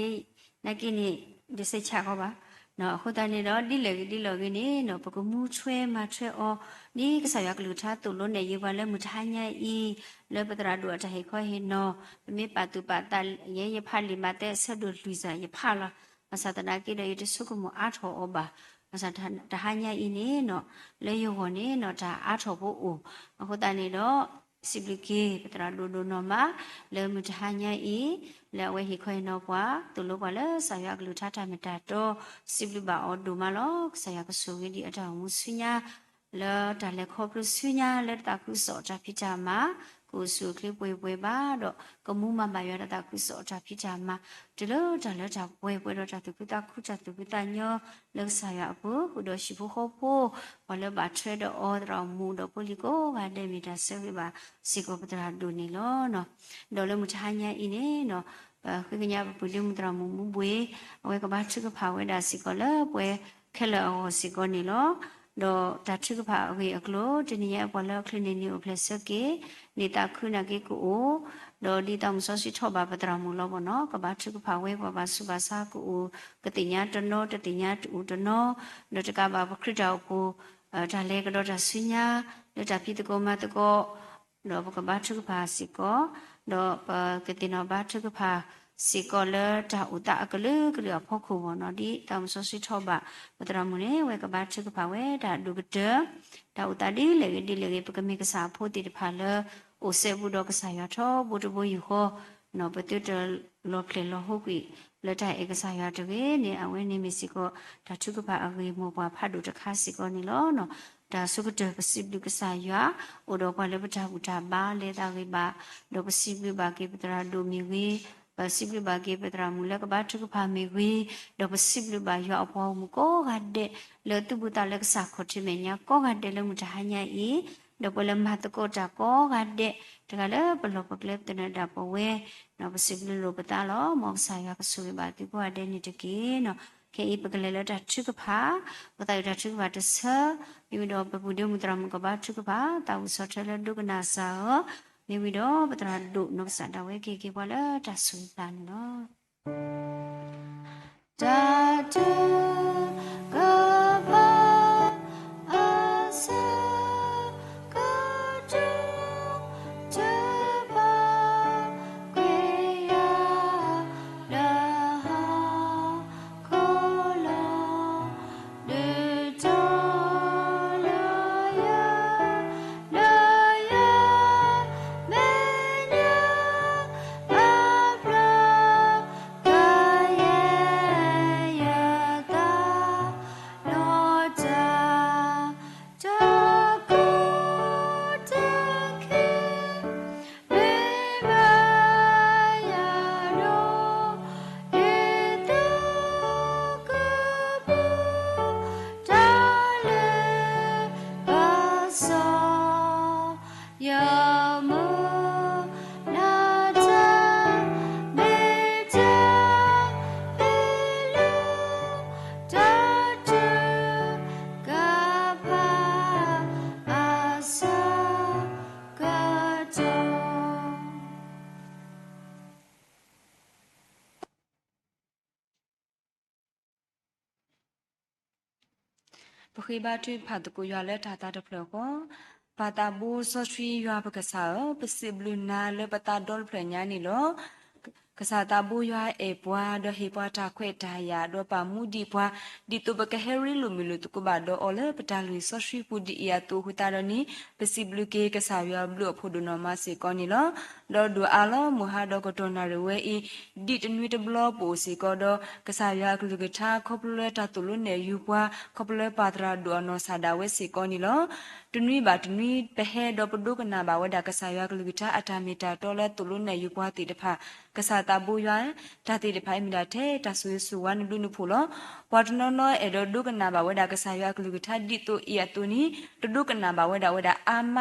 [SPEAKER 1] นักกินี่ดิเสชะก็บาเนาะခုတန်နေတော့ဒီလေကိနေနော်ပကမှုချွဲမချွဲအောဒီကဆာရကလူထားတူလို့နေရပါလဲမထိုင်းရဲ့ဤလေပတရာဒူအတဟိခွဲဟိနော်မေပတုပတရေဖာလီမတဲ့ဆက်ဒူလူစားရဖာလာအသတနာကိတဲ့ရစုကမအားထောအဘာအသတဟညဤနေနော်လေယောဟောနေနော်ဒါအားထောဖို့ဦးအခုတန်နေတော့สิบลิเกปตราดูนอมาเลมุทหญาอีและเวหิคอยนอปวาตุลุปวาเลสายากลุทาตาเมตาโตสิบลิบาออดูมาลอกสายากสุวิดีอดามุสุญาเลตาเลขอบลุสุญาเลตาคุสอจาพิจามากูสุคลิปเวบาดกมูมาบายอตาคุสอจาพิจามาตเลตาเลจาเวดจาตุกุตาคุจาตุกุตาญอเลสายาปุกุดชิบุโคโพวาเลบาเทรดออดรามูดปุลิโกกาเดมิดาเซริบาสิโกปตราดูนี่ลอเนาะดอเลมุทหญาอีนี่เนาะคือกญาปุลิมุตรามุมุบวยเอาไว้กบาชึกภาเวดาสิโกเลปวยเคลอสิโกนี่ลอดอตัชึกภาเวอกโลตนี่ยะปอลคลินินิโอเพลสเกนิตาคุนาเกกูโอดอดีตามซอสิทอบาปตรามุลอบเนาะกบาชึกภาเวปบาสุบาสากูกติญาตโนตติญาตุตโนดตกะบาคริตากูดาเลกดอดาสุญาดตาพิตโกมาตโกดอกบาชึกภาสิโกดอกตินบาชึกภาสิกอเลตาอุตะกะลือกะลือพอคูบ่เนาะดิตามซอสิทอบาปตรามุเนเวกบาชึกภาเวดาดูกะเตดาอุตะดิเลปกะเมกะสาโพติตภาเลโอเซบุดอกะสายาทอบุตบุยูโฮเนาะปะตุตะลอเพลลอฮุกิ လက်တိုင်ဧကစားရတကေနေအဝင်းနေမစီကိုဒါထုကပါအဂေမောပွားဖတ်တို့တခါစီကိုနေလောနော်ဒါစုကတပစီပလူကစားရအိုတော့ပါလေပတာဘူတာပါလေတာကေပါတော့ပစီပလူပါကေပတရာဒိုမီဝေပစီပလူပါကေပတရာမူလကပါထုကဖာမီဝေတော့ပစီပလူပါရအပေါ်မကိုကတဲ့လေတုဘူတာလက်စားခေါ်ချင်မညာကောကတဲ့လေမူတာဟညာဤတော့ပလမတ်ကိုတာကောကတဲ့တကလည်းဘလောပကလက်တနေတာပဝဲနော်ပစီပလူလိုပတာလောမောင်ဆိုင်ရကဆူပါဒီပေါ်တဲ့နေတကေနော်ကေဤပကလေးလက်တာထုကဖာပတိုင်တာထုကဖာတဆမိမိတို့ပပူဒုမတရမကပါထုကဖာတာဝဆောထလဒုကနာစာမိမိတို့ပတရာဒုနုစတာဝဲကေပေါ်လာတဆူတန်နော်တာတူကပါအဆာပခိဘာထွေဖတ်တကူရလဲတာတာတဖလောကိုပါတာဘူဆောဆွီရပကစားပစီဘလူနာလေပတာဒေါ်ဖလညာနီလောကစားတာဘူရအေပွားဒဟေပွားတာခွေတာယာဒေါ်ပါမူဒီပွားဒီတုပကဟရီလူမီလူတကူဘာဒေါ်အော်လေပတာလူဆောဆွီပူဒီယာတူဟူတာရနီပစီဘလူကေကစားရဘလူဖို့ဒနောမစီကောနီလောဒေါ်ဒူအာလောမူဟာဒေါ်ကတိုနာရဝဲဤဒီတနွေတဘလပူစီကောဒေါ်ကစားရကလူကထားခေါပလွဲတာတူလူနေယူပွားခေါပလွဲပါတရာဒူအနောဆာဒါဝဲစီကောနီလောတနွေပါတနွေပဟဲဒေါ်ပဒုကနာဘာဝဒါကစားရကလူကထားအတာမီတာတော်လဲတူလူနေယူပွားတီတဖာကစားတာဘူရွာဒါတီတဖိုင်မီတာထဲတဆူဆူဝနလူနုဖိုလောဝတ်နောနောအေဒေါ်ဒုကနာဘာဝဒါကစားရကလူကထားဒီတူအီယတူနီတဒုကနာဘာဝဒါအာမ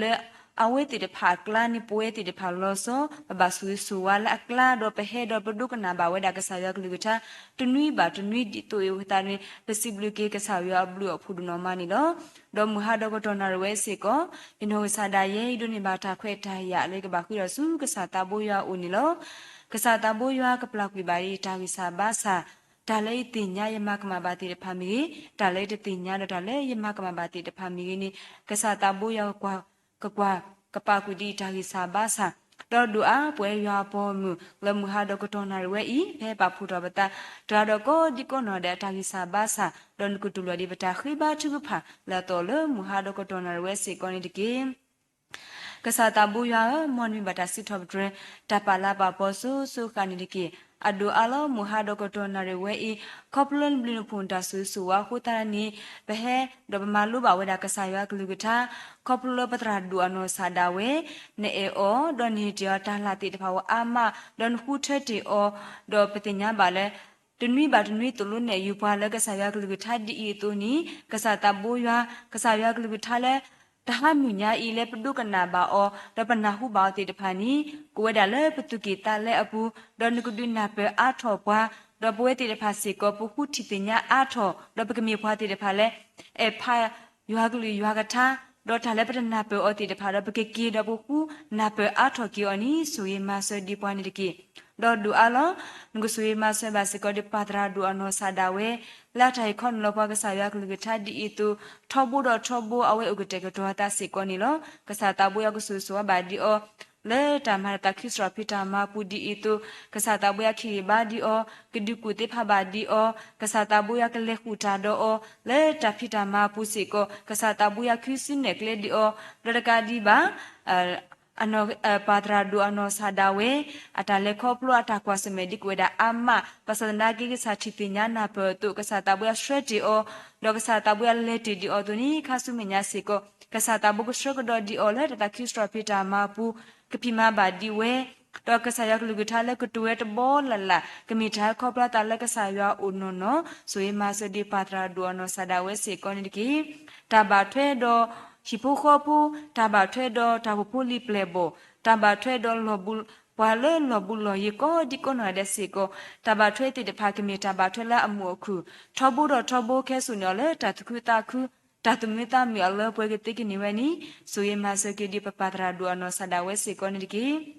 [SPEAKER 1] လဲအဝဲတိတဖာကလာနိပွဲတိတဖာလောဆောဘဆူဆူဝါလာကလာဒေါ်ပဟဲဒေါ်ပဒုကနာဘာဝဒါကစားရကလူကထားတနွေပါတနွေဒီတူယဝတာနေပစီဘလူကေကစားရဘလူအဖူဒနောမနီလောဒေါ်မူဟာဒေါ်ကတော်နာရဝဲစေကောအင်ဟိုဆာဒါယေဒုန်ဘာတာခွဲထားရလေကဘာခွရဆူကစားတာဘိုရဦးနီလောကစားတာဘိုရကပလောက်ပြပါရီတာဝီစာဘာစာဒါလေးတင်ညာယမကမဘာတိတဖာမီဒါလေးတင်ညာဒါလေးယမကမဘာတိတဖာမီနိကစားတာဘိုရကွာကပါကူဒီတာဂီစာဘာစာတော်ဒူအားပွဲရွာပေါ်မူလမူဟာဒကတော်နာရဲဤဖဲပါဖူတော်ပတာဒါတော့ကိုဒီကောနော်တဲ့တာဂီစာဘာစာဒွန်ကုတူလဒီပတာခိဘာချူဖာလာတော်လမူဟာဒကတော်နာရဲစေကောနေတကေကစားတာဘူယာမွန်မီဘတာစစ်ထော့ဒရတပါလာပါပေါ်ဆူဆူခနိတကေအဒူအလောမူဟာဒကတော်နာရဝဲဤကောပလန်ဘလင်းဖွန်တာဆူဆူဝါဟူတာနီဘဟဲဒဘမာလူဘဝဒကဆာယကလူကတာကောပလပတရာဒူအနောဆာဒါဝဲနေအောဒနီတျာတာလာတိတဖာဝအာမဒန်ဟူထက်တီအောဒပတိညာပါလဲတနွေပါတနွေတလုံးနဲ့ယူပွားလကဆာယကလူကတာဒီအီတူနီကဆာတာဘူယာကဆာယကလူကတာလဲတဟမြညာဤလေပဒုကနာဘာအောတပနာဟုဘာတိတဖာနီကိုဝဒါလေပတုကေတာလေအပူဒန်ကုဒုနာပေအာထောပွားဒဘဝတိတဖာစီကောပုခုတိပညာအာထောဒပကမေဖွာတိတဖာလေအဖာယွာကလူယွာကထာဒေါ်ထာလေပဒနာပေအောတိတဖာဒပကေကီဒဘခုနာပေအာထောကီအနီဆူယမဆဒီပွားနေတကီဒေါ်ဒူအလောငုဆွေမဆဘစကောဒီပါတရာဒူအနောဆာဒါဝဲလာထိုင်ခွန်လောပကဆာယကလူကထာဒီအတူထောဘူတော်ထောဘူအဝဲဥကတေကတော်တာစေကောနီလောကဆာတာဘူယကဆူဆွာဘာဒီအောလေတာမတာခိစရပိတာမပူဒီအတူကဆာတာဘူယခီဘာဒီအောကဒုကုတေဖဘာဒီအောကဆာတာဘူယကလေခုတာဒောလေတာဖိတာမပူစေကောကဆာတာဘူယခိစင်းနေကလေဒီအောဒရကာဒီဘာ
[SPEAKER 3] ano padradu ano sadawe atale koplo atakwa semedik weda ama pasana gi satitinya na petu kesatabu ya stredi o do kesatabu ya leti di oduni kasumenya siko kesatabu kushodo di ole tata kistra pita mapu kepima badi we do kesaya kulugutale kutuwe tebo lala kemita kopla tale kesaya unono suye masudi padradu ano sadawe siko niki tabatwe do hipukopu tabatwedo tabupuli plebo tabatwedo lobul wale lobulo yiko dikono desiko tabatweti de pakimi tabatwela amuoku tobudo tobo kesunole tatukutaku tatumita miale pwegeti niweni suye masake di papatra duano sadawe siko niki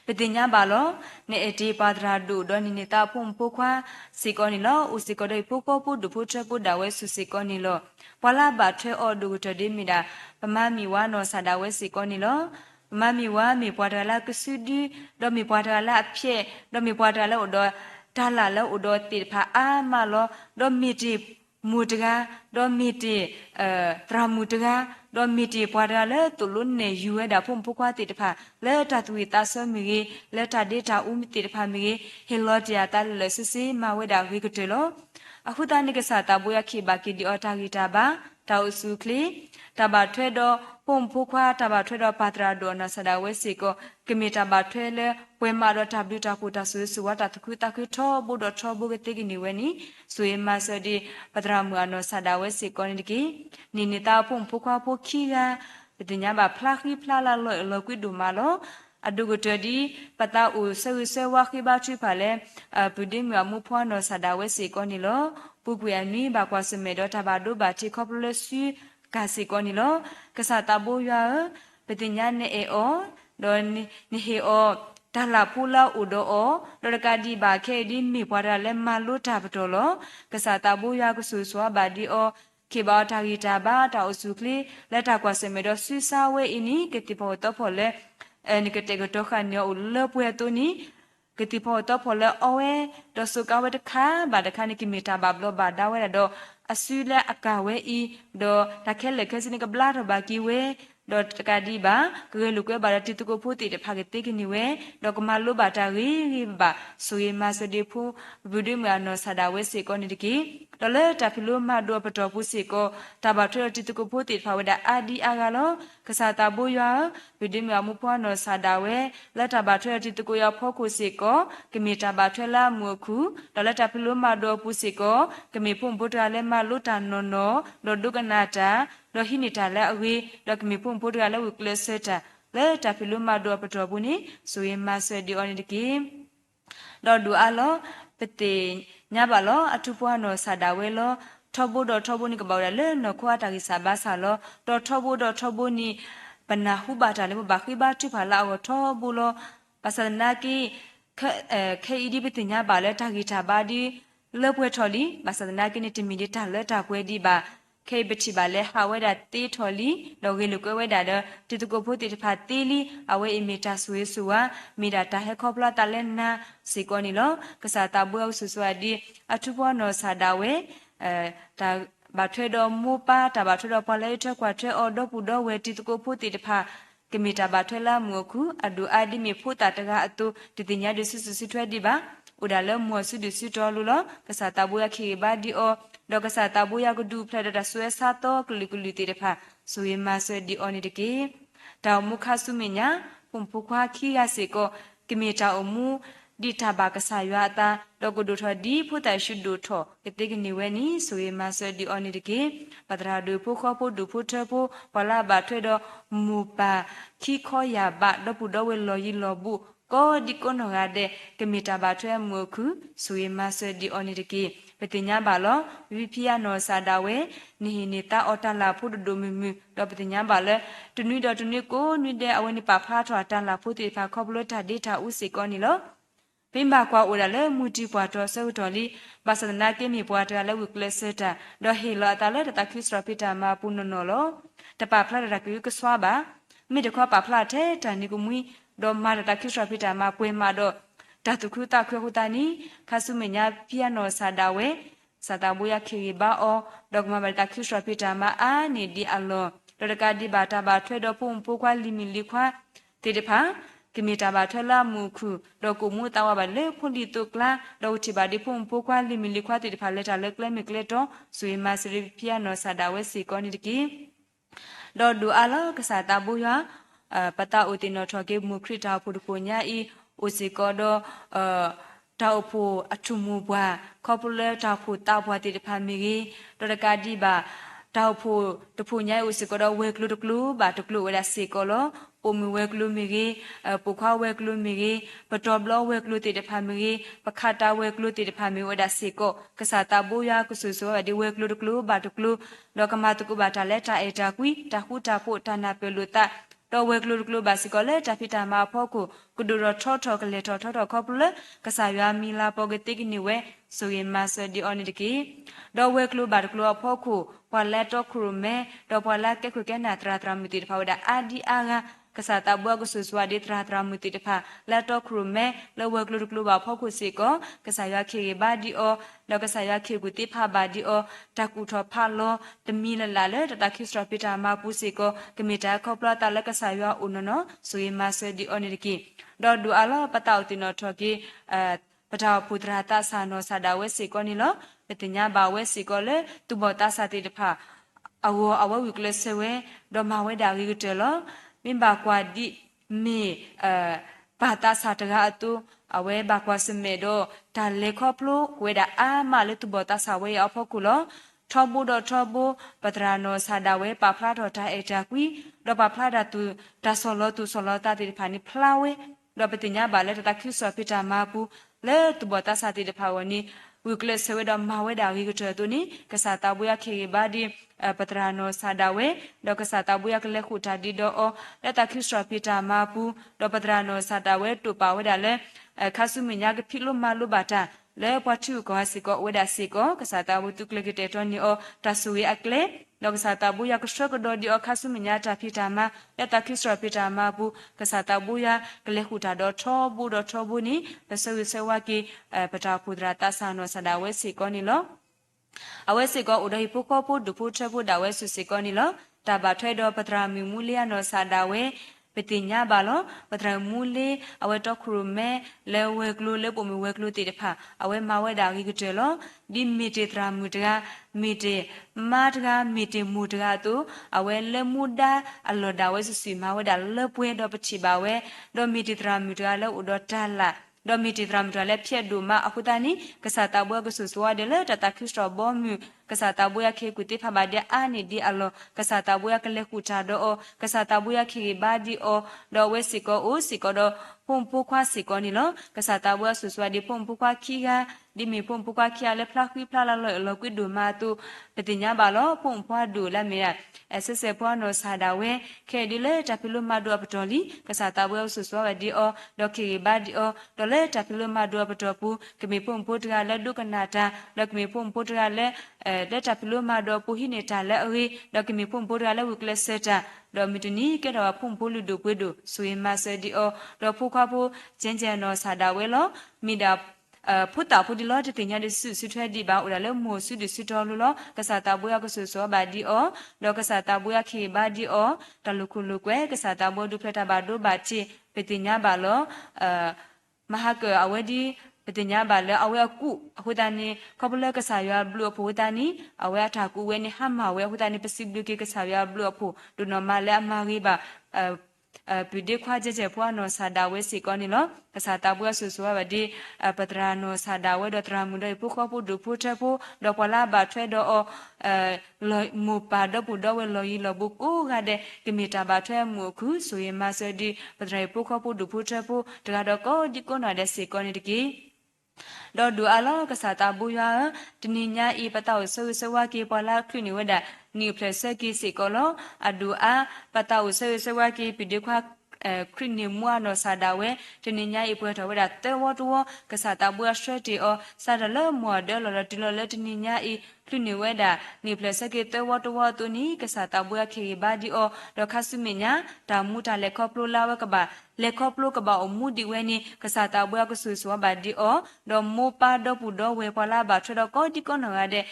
[SPEAKER 3] Petinya balo ne eti padradu do ninita pumpukwa sikoni lo usikodo ipukopu dupuchepu dawe susikoni lo wala batwe o dugutodi mida pamami wano sadawe sikoni lo pamami wa mi pwadala kusudi do mi pwadala apye do mi pwadala udo tala lo udo tipha ama lo do miti mutga do miti tramutga do miti pwadala tulun ne yuwe da pumpukwa tipha le tatuita somi le tadita umiti tipha mi hilotia tal le sisi maweda wikutelo akhuta ni kesa tabuya khibaki di otagita ba tausukli tabathwedo pumpukwa tabathwedo patrado na sadawe siko kimita bathwele wemaro tabuta kuta susu wata tukuta kutho budo thobu getigi niweni suima sodi patramu ano sadawe siko niki ninita pumpukwa pokhiga bitinya ba phlakhi phlala lo kwidu malo adugutodi pata u se wakhi ba chi phale budim ya mu phwano sadawe siko nilo pupuani ba kwa semedo tabado ba ti koplesu kasiko nilo kasata boya bitinya ne eo don ni he o tala pula udo o dorkadi ba ke di mi pwara le malu tabtolo kasata boya kususwa badi o kiba tagita ba ta usukli leta kwa semedo susawe ini ketipo to pole nikete to khanyo ulle puetoni ketipo to pole owe do sukawe de kha ba de khani kimita bablo ba dawe do asule akawe I do takele kesini ka bla ba kiwe do takadi ba kelukwe ba tituko puti de phagete kiniwe do kamalu ba ta ri ba suye masodi phu budu ano sadawe siko nidiki dole tapilu ma do pato pusiko tabatro tituko puti phaweda adi agalo kasata boya budu mu phano sadawe la tabatro tituko ya phoku siko kimita bathwela muku dole tapilu ma do pusiko kimi pumputra le maluta nono do duganata do hinita le awi do kimi pumputra le wikleseta le tapilu ma do pato buni suye masodi onidiki do du alo pete nyabalo atupwano sadawelo thobu do thobu ni kabawda le no khwata ki sabasa lo do thobu ni pana hubata le ba khiba tiphala o thobu lo pasanaki khaidi pete nyabale tagita badi le pwe tholi pasanaki ni timidita le ta pwe di ba khe bichi ba le haweda ti tholi loge lukwe weda do tituko phuti tpha tili awe imita suwe suwa mira ta he khopla talena sikoni lo kasata buau suswadi atupwa no sadawe ta bathwedo mupa ta bathwedo pale thwe kwa thwe odo pudo we tituko phuti tpha kimita bathwela muku adu adi mi phuta taga atu titinya de susu thwe di ba udale mo su de su tolu lo kasata buya khi ba di o do kasata buya ko du phla da suwe sato kulikuli ti tpha suwe ma suwe di oni de ki ta mukha suminya pumpukwa khi ya siko kimita omu di taba kasaywa ta dogodo tho di phuta shuddo tho ketik niweni suwe ma suwe di oni de ki padra du phukho pu du phuthe pu pala ba thwe do mupa khi kho ya ba do pu do we lo yi lo bu ko di kono ga de kimita ba thwe muku suwe ma suwe di oni de ki petinya balo vipia no sadawe nihinita otala phu do mimu do petinya bale tunu do tunu ko ni de aweni pa pha thwa tala phu ti pha khoblo ta data usikoni lo Pimba kwa udale muti pwato sautoli basana kemi pwato ale wikleseta do hilo atale ta kisra pita ma punonolo ta pa phla ta ku swaba mi de kwa pa phla the ta ni kumui do ma ta kisra pita ma kwe ma do ta tu khu ta khwe hutani khasumenya piano sadawe sadabuya khiriba o dogma ba ta kisra pita ma a ni di alo ဒေါ်ကဒီဘာတာဘာထွဲတော့ဖုန်ပိုခွာလီမီလီခွာတေတဖာကမီတာဘာထွဲလာမူခုဒေါ်ကိုမူတာဝဘာလေဖွန်ဒီတုကလာဒေါ်ချီဘာဒီဖုန်ပိုခွာလီမီလီခွာတေတဖာလက်တာလက်ကလမီကလက်တော့ဆွေမစရီဖီယာနောဆာဒါဝဲစီကောနီတကီဒေါ်ဒူအလာကစားတာဘူယာပတာဦးတင်တော်ထော်ကေမူခရတာဖုဒကိုညာဤအိုစီကောတော့တောက်ဖို့အထုမှုဘွားခေါပလက်တောက်ဖို့တောက်ဘွားတေတဖာမီကြီးဒေါ်ကဒီဘာတောက်ဖို့တဖူညာဦးစီကတော့ဝဲကလူတကလူဘာတကလူဝဲလာစီကောလောပမဝဲကလူမီကြီးပူခွားဝဲကလူမီကြီးပတော်ဘလဝဲကလူတေတဖာမီကြီးပခတာဝဲကလူတေတဖာမီဝဲဒါစီကောကစားတာဘူယာကုဆူဆိုဒီဝဲကလူတကလူဘာတကလူလောကမတကူဘာတာလက်တာအေတာကွီတာခုတာဖို့တာနာပလူတာတော်ဝဲကလူကလူဘာစီကောလေတာဖီတာမာဖို့ကိုကုဒူရထောထောကလေထောထောခေါပလကစားရွာမီလာပေါ်ကတိကနိဝဲဆိုရင်မဆဒီအော်နီတကီတော်ဝဲကလူဘာကလူအဖို့ကိုပွာလက်တော့ခရုမဲတော်ပွာလက်ကဲခွကဲနာတရာတရာမီတီဖောက်ဒါအာဒီအာငါကစားတာဘွားကဆူဆွာဒီတရာတရာမီတီတဖာလက်တော့ခရုမဲလောဝဲကလူကလူဘာဖို့ကိုစီကောကစားရွာခေဘာဒီအောလောကစားရွာခေကူတိဖာဘာဒီအောတကူထောဖာလောတမီလလာလေတတခိစထပီတာမာပူစီကောကမီတာခေါပလာတလက်ကစားရွာဦးနော်ဆိုရင်မဆဒီအော်နီတကီဒေါ်ဒူအလာပတောက်တင်တော်ထော်ကီပထောက်ပူတရာတာဆာနောဆာဒါဝဲစီကောနီလောပတညာဘာဝဲစီကောလေတူဘောတာဆာတိတဖာအဝဝီကလဆဝဲဒေါ်မဝဲဒါဂီကတဲလောမင်ဘာကွာဒီမေဘာတာဆာတကအတူအဝဲဘာကွာစမေဒိုဒါလေခေါပလိုဝဲဒါအာမလေတူဘောတာဆာဝဲအဖို့ကူလောထောဘူဒထောဘူပတရာနောဆာဒါဝဲပါဖလာတော်တာအေတာကွီဒေါ်ပါဖလာဒါတူဒါဆောလောတူဆောလောတာတိဖာနီဖလာဝဲဒေါ်ပတညာဘာလေတခိဆောပီတာမာပူလေတူဘောတာဆာတိတဖာဝနီဝီကလဆဝဲဒမဝဲဒါဝီကတဲတူနီကစားတာဘူယခေဘာဒီပတရာနောဆာဒါဝဲဒေါကစားတာဘူယကလေခုတာဒီဒေါအောလက်တာခိစထပီတာမာပူဒေါပတရာနောဆာဒါဝဲတူပါဝဲဒါလေခါဆုမညာကဖိလိုမာလိုဘာတာလေပချူကောစီကောဝဲဒါစီကောကစားတာဘူတုကလေကတဲတော်နီအောတဆူဝဲအကလေလောကစားတာဘူယကစကဒေါဒီအောခါဆုမညာတာဖိတာမာလက်တာခိစထပီတာမာပူကစားတာဘူယကလေခုတာဒေါထောဘူနီပဆဝေဆဝကီပတာဖူဒရာတာဆာနောဆာဒါဝဲစီကောနီလောအဝဲစီကောဥဒဟိပုခောပုဒုဖုထဖုဒါဝဲဆုစီကောနီလောတာဘာထွဲတော်ပတရာမီမူလီယာနောဆာဒါဝဲပတိညာဘာလောပတရာမူလီအဝဲတော့ခရုမဲလဲဝဲကလူလဲပုံမဝဲကလူတိတဖာအဝဲမဝဲဒါဂီကတဲလောဒီမီတေတရာမူတကမီတေမာတကမီတေမူတကတူအဝဲလဲမူဒါအလောဒါဝဲဆုစီမဝဲဒါလဲပွဲတော့ပချိပါဝဲတော့မီတေတရာမူတကလဲဥဒတာလာဒေါ်မီတီဒရမ်ဒရလက်ဖြက်ဒူမာအခုတနီကစားတာဘွားကဆူဆွာဒဲလက်တတခိစတော်ဘောမူကစားတာဘွားခေကူတိဖဘာဒဲအာနီဒီအလောကစားတာဘွားကလက်ကူချာဒေါ်ကစားတာဘွားခေဘာဒီအောဒေါ်ဝဲစီကောအိုစီကောဒေါ်ဖုန်ပူခွာစီကောနီလောကစားတာဘွားဆူဆွာဒီဖုန်ပူခွာခီကဒီမီဖုန်ပူခွာခီအလက်ဖလာခွီဖလာလာလောကွီဒူမာတူပတိညာဘာလောဖုန်ဖွာဒူလာမီယာဆက်ဆက်ဖွာနောဆာဒါဝဲခဲဒီလေတဖီလိုမာဒူပတော်လီကစားတာဘွားဆူဆွာဝဒီအောဒေါ်ခေဘာဒီအောဒေါ်လေတဖီလိုမာဒူပတော်ပူကမီဖုန်ပူတကလက်ဒုကနာတာလက်ကမီဖုန်ပူတကလက်လက်တဖီလိုမာဒူပူဟိနေတာလက်အဝေးလက်ကမီဖုန်ပူတကလက်ဝကလက်ဆက်တာဒေါ်မီတနီကဲတော့ဖုန်ပူလူဒူပွေဒူဆွေမဆဒီအောဒေါ်ဖူခွာဖူကျင်းကျန်နောဆာဒါဝဲလောမီဒါဖုတာဖုဒီလောတတင်ညာဒဆုထွဲဒီပါဥလာလေမိုဆုဒီဆုတော်လူလောကစားတာဘွေကဆူစောဘာဒီအောဒေါကစားတာဘွေခေဘာဒီအောတလူခုလူကွဲကစားတာဘွေဒုဖလက်တာဘာဒိုဘာချီပတင်ညာဘာလောမဟာကအဝဲဒီပတင်ညာဘာလောအဝဲကုအခုတန်နေကပလကစားရဘလူဖူတန်နီအဝဲထာကူဝဲနေဟမ်မာဝဲအခုတန်နေပစိဘလူကေကစားရဘလူဖူဒုနမလဲအမာဂီဘာပီဒီခွာကြကြဖွာနောဆာဒါဝဲစီကောနီလောကစားတာဘွားဆူဆူဝဒီပတရာနောဆာဒါဝဲဒတရာမူဒိပုခောပုဒုဖုထဖုဒေါပလာဘာထွဲဒေါလောမူပါဒပူဒေါဝဲလောယီလောပုကူဂတဲ့ကမီတာဘာထွဲမူခုဆိုရင်မဆဒီပတရာပုခောပုဒုဖုထဖုတကာတော့ကောဒီကောနာတဲ့စီကောနီတကီဒေါ်ဒူအလောကစားတာဘူယာတနိညာဤပတောဆဝဆဝကေပလာခွနိဝဒနိဖလက်ဆကီစီကောလောအဒူအာပတောဆဝဆဝကေပိဒီခွာခရနိမွာနောဆာဒါဝဲတနိညာဤပွဲတော်ဝဒတဲဝတော်ကစားတာဘူယာစထတီအောဆာဒလမော်ဒလလတီလလတနိညာဤ လူနေဝဲတာနေပလက်စကေတဝတဝတူနီကစားတာဘူးရခေဘာဒီအောတော့ခါဆုမညာတာမူတာလက်ခေါပလိုလာဝကဘာလက်ခေါပလိုကဘာအမှုဒီဝဲနီကစားတာဘူးရကဆူဆွာဘာဒီအောတော့မိုပါတော့ပူတော့ဝဲပလာဘာထတော့ကောဒီကောနော်ရတဲ့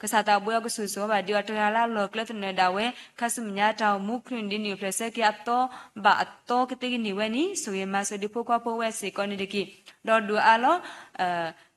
[SPEAKER 3] ကစားတာဘူးရကဆူဆွာဘာဒီအတရာလာလောကလက်နေတာဝဲခါဆုမညာတာမူခရင်ဒီနေပလက်စကေအတော့ဘာအတော့ကတိနေဝဲနီဆိုရမဆိုဒီဖိုကွာဖိုဝဲစေကောနေဒီကီတော့ဒူအလော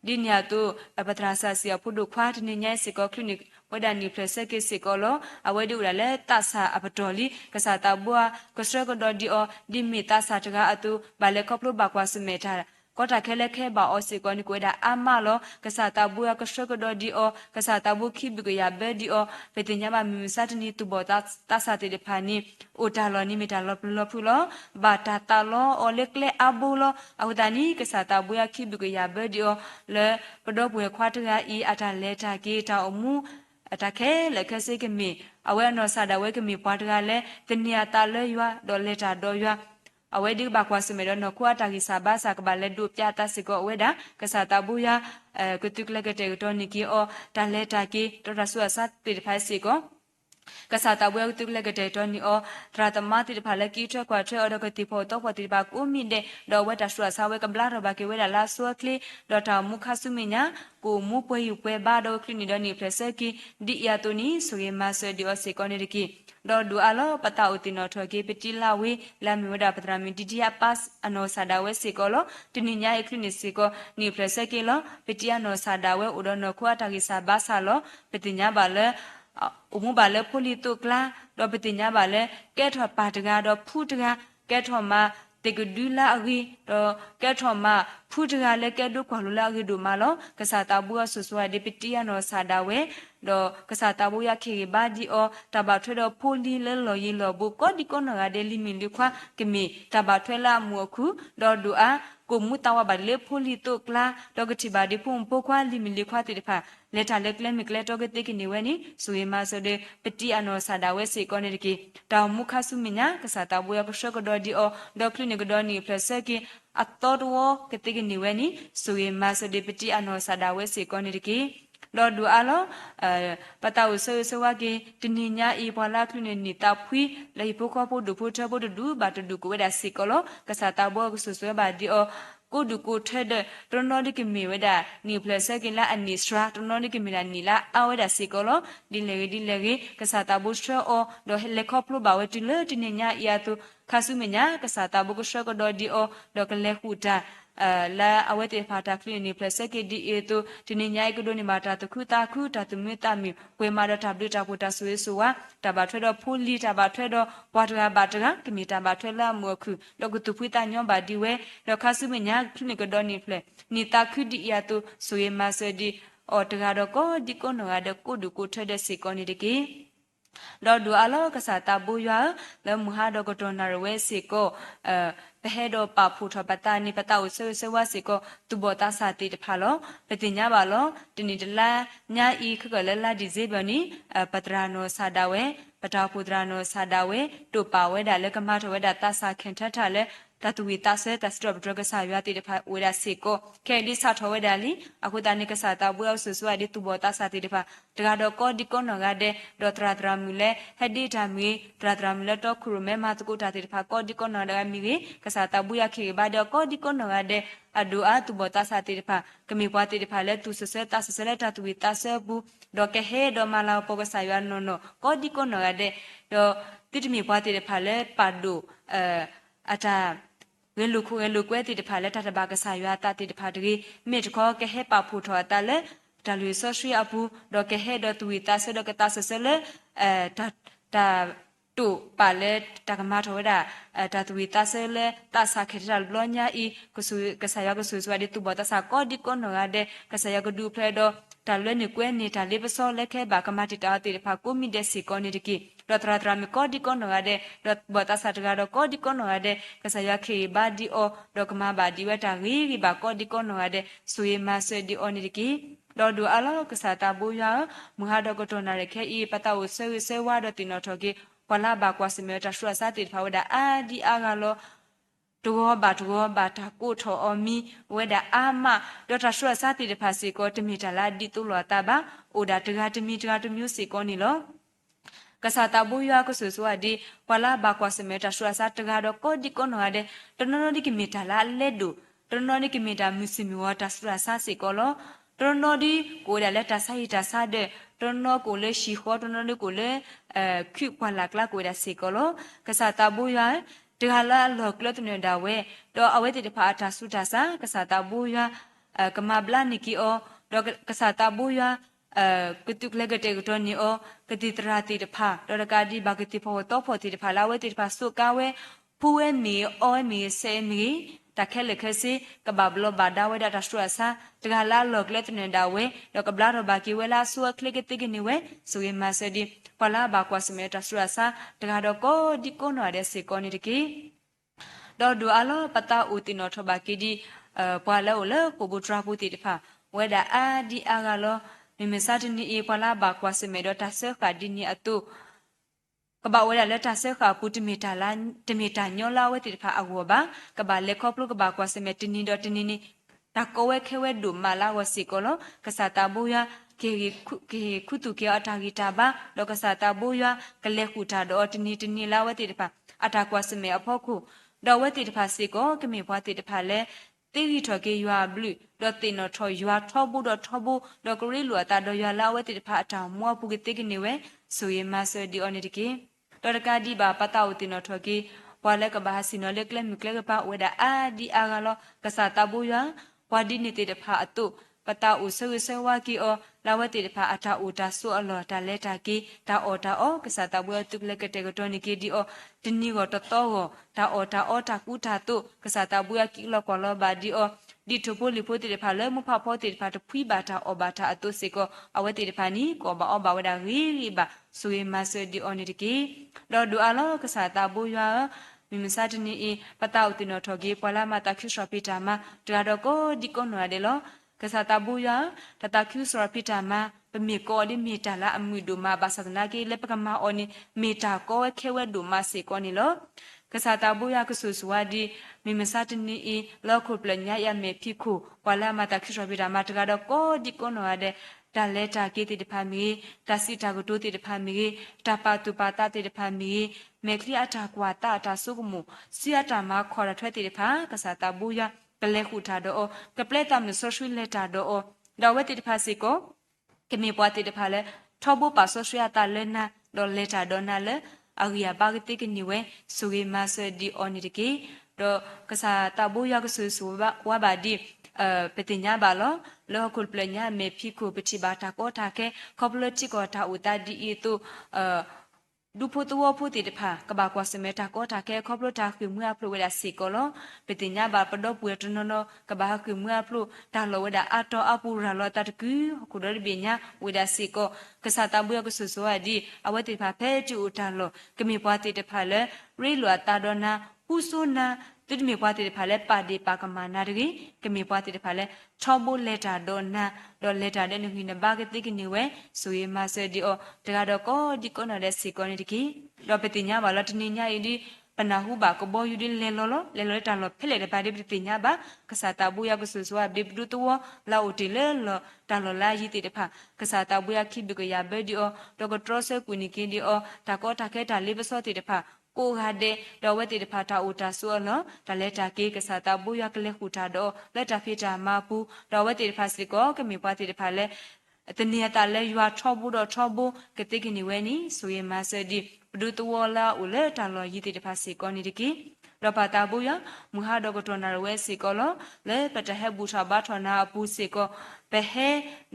[SPEAKER 3] ဒီညာတူပတရာဆာစီအဖုဒုခွာတနေညစေကောကလနိကဝဒနီပလက်စကေစေကောလောအဝဲဒူရလဲတဆာအပတော်လီကစားတာဘွာကစရကဒဒီအောဒီမီတဆာတကအတူဘာလဲကောပလိုဘကွာစမေထားကောတာခဲလက်ခဲပါအောစေကောနိကွေဒါအမလောကစားတာဘွာကစရကဒဒီအောကစားတာဘုခိဘကရဘဲဒီအောပေတင်ညာမမီစတ်နီတူဘောတာတဆာတေဖာနီအိုတာလောနိမီတာလောပလောဖူလောဘာတာတာလောအောလက်လေအဘူလောအဝဒနီကစားတာဘွာခိဘကရဘဲဒီအောလေပဒောပွေခွာတရာဤအတာလဲတာကေတာအမှုအတခဲလက်ခစေကမီအဝဲနော်ဆာဒဝဲကမီပွားတကလဲတနီယာတာလဲရွာဒေါ်လက်တာဒေါ်ရွာအဝဲဒီဘကွာစမေရနော်ခွာတာကိစာဘာစာကဘာလဲဒုပြတာစကောဝဲတာကစားတာဘူးယာကတုကလကတဲ့တော်နီကီအောတာလဲတာကီတော်ရဆူအစတ်တိဖိုင်စကောကစားတာဘွယ်တုလကတဲ့တော်နီအောဒရာတမတိဖာလကီထွက်ကွာထွက်အော်ကတိဖို့တော့ပတိပါကူမီတဲ့တော့ဝတ်တဆူဆာဝဲကဘလာရဘာကေဝဲလာဆွာကလီဒေါ်တာမုခဆုမညာကိုမူပွဲယူပွဲဘာတော့ခလနီဒနီဖလက်ဆက်ကီဒီယာတိုနီဆိုရမဆဲဒီအောစေကောနေတကီတော့ဒူအလောပတာဥတင်တော်ထွေကေပတိလာဝေလာမီဝဒပတရာမီဒီဒီယာပတ်အနောဆာဒါဝဲစေကောလောတနိညာခလနီစေကောနီဖလက်ဆက်ကေလောပတိယနောဆာဒါဝဲဥဒနောခွာတာကိစာဘာဆာလောပတိညာဘာလဲအမှုပါလဲဖိုလီတုကလာတော့ပတိညာပါလဲကဲထော်ပါတကတော့ဖူတကကဲထော်မှာတေကဒူလာအဂီတော့ကဲထော်မှာဖူတကလဲကဲဒုခွာလူလာဂီဒူမာလောကစားတာဘူးဆူဆွာဒီပတိယနောဆာဒါဝဲတော့ကစားတာဘူးရခေဘာဒီအောတဘာထွဲတော့ဖိုလီလဲလော်ရီလော်ဘူးကောဒီကောနဂါဒဲလီမီလီခွာကမီတဘာထွဲလာမူခုတော့ဒူအာကိုမူတဝဘာလေဖိုလီတုကလာတော့ကတိဘာဒီဖုန်ပိုခွာလီမီလီခွာတိတဖာလက်ထလက်လက်မီကလက်တော့ကတိကိနေဝဲနီဆိုရမဆိုတဲ့ပတိအနောဆာဒါဝဲစေကောနေတကီတောင်မုခဆုမညာကစားတာဘူးရကရှကဒေါ်ဒီအောဒေါကလီနီကဒေါ်နီပလက်ဆက်ကီအတော်တော့ကတိကိနေဝဲနီဆိုရမဆိုတဲ့ပတိအနောဆာဒါဝဲစေကောနေတကီလောဒူအလောပတာဝဆဝကေတနိညာဤဘလာကလနေနီတာဖွီလေပိုခပိုဒူဖိုထပိုဒူဘတ်ဒူကိုဝဲဒါစီကလောကစားတာဘောကဆဆွဲဘာဒီအောကိုဒူကိုထဲတဲ့တရနောဒီကမီဝဒါနီပလက်ဆက်ကလာအနီစထရာတရနောဒီကမီလာနီလာအဝဒါစီကောလဒီလေကစားတာဘူးစထရာအောဒိုဟလေခေါပလိုဘာဝတီလေတနေညာအယာတူခါဆုမညာကစားတာဘူးကရှောကဒေါ်ဒီအောဒေါကလေခူတာလာအဝဲတေဖာတာကလီနီပလက်ဆက်ကေဒီအေတူဒီနေညာကဒိုနီမာတာတခုတာတမီတာမီဝေမာဒတာဘလတာပူတာဆွေဆွာတဘာထွဲတော့ဖိုလီတဘာထွဲတော့ဘွာတရာဘာတရာကမီတာဘာထွဲလာမွခုလောကတူဖွေတာညောဘာဒီဝဲလောခါဆုမညာကလီနီကဒိုနီဖလက်နီတာခုဒီယာတူဆွေမာဆဒီအော်တကတော့ကိုဒီကိုနော်ကတော့ကိုဒူကိုထွဲတဲ့စေကောနေတကေတော့ဒူအလောကစားတာဘူရွာလမဟာဒကတောနာရဝဲစီကိုပဟေဒပဖူထပတာနိပတာဝဆဝစီကိုတူဘတာစာတိတဖာလောပတိညာပါလောတနိတလာညာဤခကလလာဒီဇေဘနီပတရာနောစာဒဝဲပတာဖူဒရာနောစာဒဝဲတူပါဝဲဒါလကမထဝဲဒါတဆာခင်ထထလဲတတူဝီတဆဲတစတော့ဒရကဆာရွာတိတဖာဝဲဒါစီကိုခဲဒီစာထဝဲဒါလီအခုတနိကစားတာဘူအောဆဆွာဒီတူဘတာစာတိတဖာတကတော့ကောဒီကောနော်ကတဲ့ဒေါ်တရာဒရာမူလဲဟက်ဒီတာမီဒရာဒရာမူလဲတော့ခရုမဲမတကုတာတိတဖာကောဒီကောနော်ဒါမီဝေကစားတာဘူရခေဘာတော့ကောဒီကောနော်ကတဲ့အဒူအာတူဘတာစာတိတဖာကမီပွားတိတဖာလဲတူဆဆဲတဆဆဲလဲတတူဝီတဆဲဘူးဒေါ်ကဟဲဒေါ်မလာပေါကဆာရွာနော်နော်ကောဒီကောနော်ကတဲ့တော့တိတမီပွားတိတဖာလဲပါဒူအတာဝဲလူကွဲတိတဖာလဲတတဘာကဆာရွာတတိတဖာတကြီးမြစ်ခေါ်ကဟဲပါဖူထော်တလဲတလူဆော့ရှိအပူဒေါ်ကဟဲဒေါ်တူဝီတဆဲဒေါ်ကတဆဆဲလဲတာတူပါလဲတကမထောဒါတာတူဝီတဆဲလဲတဆာခေတရလောညာဤကဆာရွာကဆူဆွာဒီတူဘတဆာကောဒီကောနော်ရတဲ့ကဆာရွာကဒူဖလဲတော့တလွဲ့နေကွဲနေတာလေးပစောလက်ခဲဘာကမတိတာတိတဖာကိုမိတဲ့စီကောနေတကိဒေါ်တရာတရာမီကောဒီကောနော်ရတဲ့ဒေါ်ဘတာဆာတကတော့ကောဒီကောနော်ရတဲ့ကဆာရွာခေဘာဒီအောဒေါကမဘာဒီဝတာရီဘာကောဒီကောနော်ရတဲ့ဆွေမဆွေဒီအောနေတကိဒေါ်ဒူအလောကစားတာဘူယာမဟာဒကတောနာရခဲဤပတာဝဆေဝါဒတိနော်ထောကေဝလာဘာကွာစမေတာရှုအစာတိဖာဝဒအာဒီအာဂါလော多吧他过头阿米为的阿妈多他说啥地的怕是个的米他拉地都落大吧我的这个的米是个你咯 kasata buya ko susua di wala ba kwa semeta shua sa tega do ko di kono ade tono di kimita la ledu tono di kimita musimi wata shua sa se kolo tono di ko da leta sa ita sa de tono ko le shi ho tono di ko le kyu kwa la kla ko da se kolo kasata buya tega la lo klo tne da we do awe ti pa ata su ta sa kasata buya kamabla niki o do kasata buya ketuk lega te gotoni o ketitrati de pha doragadi bagati pho to pho ti de pha lawe ti de pha su ka we puwe mi o mi se mi ta khele khesi kabablo bada we da shua sa tgala lok let ne da we do kabla ro ba ki we la su khle ke ti ni we su ye ma se di pala ba kwa se me ta shua sa tga do ko di ko no de se ko ni de ki do du alo pata uti no tho ba ki di pwa le o le ko bu tra pu ti de pha we da a di a ga lo misati ni e pala ba kwa se me do ta se ka di ni atu ka ba wala le ta se ka pu ti mi ta la ti mi ta nyo la we ti pha ago ba ka ba le khop lu ka ba kwa se me ti ni do ti ni ni ta ko we khe we du ma la wa si ko lo ka sa ta bu ya ke khu tu ke ata gi ta ba do ka sa ta bu ya ka le khu ta do ti ni la we ti pha ata kwa se me a pho khu do we ti pha si ko ke mi pha ti pha leတေရီထော်ကေယွာဘလူဒေါ်တင်နော်ထော်ယွာထော်ဘူးဒေါ်ထော်ဘူးဒေါ်ကရီလူအတာဒေါ်ယွာလာဝဲတိဖာအထောင်မောပုကတိကနေဝဲဆိုရင်မဆဒီအော်နေတကေဒေါ်ကာဒီဘာပတာဦးတင်နော်ထော်ကေပွာလကဘာစီနော်လက်ကလမကလကပါဝဲဒါအာဒီအာဂလောကဆာတဘူယွာဝါဒီနေတဲ့ဖာအတုပတာဦးဆွေဆွေဝါကီအောလာဝဲတိဖာအထာဦးတာဆုအလောတာလက်တာကီတာအောတာအောကဆာတဘူယတုကလကတဲ့ကတော်နီကီဒီအောတနီကိုတတော်ကိုတာအောတာကူတာတုကဆာတဘူယကီလောကောလောဘာဒီအောဒီထပိုလီဖိုတိဖာလဲမဖဖောတိဖာတဖွိဘာတာအောဘာတာအတုစေကိုအဝဲတိဖာနီကိုဘာအောဘာဝဒါရီဘာဆွေမဆဒီအောနီတကီလောဒူအလောကဆာတဘူယမိမစာတနီပတာဦးတင်တော်ထော်ကေပွာလာမတာခိစရပိတာမတရာတော့ကိုဒီကွန်နွာတယ်လောကစားတဘူယာတတကျူစရပိတာမပမေကောဒီမီတာလာအမှုဒူမဘာသနာကေလက်ပကမအောနီမီတာကောခဲဝဲဒူမစေကောနီလောကစားတဘူယာကဆူဆွာဒီမိမစတနီလောခုပလညာယမေဖိခုဝလာမတာခိစရပိတာမတကတော့ကိုဒီကွန်နွာတဲ့တာလက်တာကေတိတဖာမီတာစီတာကိုတိုးတိတဖာမီတာပါတူပါတာတိတဖာမီမေခလီအတာကွာတာတာဆုကမှုစီယတာမခေါ်ရထွက်တိတဖာကစားတဘူယာကလေခုတာတော့ကပလက်တမ်နဆိုဆွေလက်တာတော့ဒါဝဲတိတဖာစီကိုကမေပွားတိတဖာလဲထောဘပါဆိုဆွေတာလဲနာတော့လက်တာတော့နာလဲအဂိယဘာဂတိကနိဝဲဆိုဂေမဆဒီအော်နီတကေတော့ကစားတဘူယာကဆူဆူဝါဘာဒီပတိညာဘာလောခုပလညာမေဖိခုပတိဘာတာကောတာကေခေါပလတိကောတာဥတာဒီအတူဒူဖို့တောဖို့တိတဖာကဘာကွာစမေတာကောတာခဲခေါပလတာခွေမွေအဖလိုဝဒစီကောလပတိညာဘာပဒောပွေတနနကဘာခွေမွေအဖလိုတာလောဝဒအတောအပူရလောတတကူခုဒရဘညာဝဒစီကောကဆာတဘူယကဆူဆိုအဒီအဝတိဖာဖဲကျူတာလောကမေပွားတိတဖာလေရီလောတာဒေါနာဥဆုနာတိမေပွားတိတဖာလေပါဒီပါကမာနာတကြီးကမေပွားတိတဖာလေချောဘိုလက်တာဒေါနာဒေါလက်တာတဲ့နုခိနဘာကတိကနေဝဲဆိုရမဆဒီအောတကတော့ကောဒီကောနော်တဲ့စီကောနေတကြီးတော့ပတိညာဘာလောတနိညာယဒီပနာဟုဘာကဘောယူဒီလေလောတာလောဖဲလေတဲ့ပါဒီပတိညာဘာကဆာတဘူယကဆူဆွာဒီပဒူတောလာအိုတီလေလောတာလောလာယီတိတဖာကဆာတဘူယခိဘကရဘဲဒီအောတော့ကထရဆကူနီကင်းဒီအောတာကောတာခဲတာလေးပစောတိတဖာကိုဟာတဲ့တော်ဝဲတိတဖာတာအိုတာဆောနော်တလက်တာကေကဆာတာဘူယကလေခုတာတော့လက်တာဖေတာမပူတော်ဝဲတိတဖာစီကောကမေပွားတိတဖာလဲတနေရတာလဲရွာထောဘူးတော့ထောဘူးကတိကနီဝဲနီဆိုရင်မဆဒီဘဒုတဝလာဦးလဲတာလောယီတိတဖာစီကောနီတကီရပတာဘူယမူဟာဒကတော်နာဝဲစီကောလောလဲပတဟဲဘူသာဘာထနာပူစီကောပဟဲ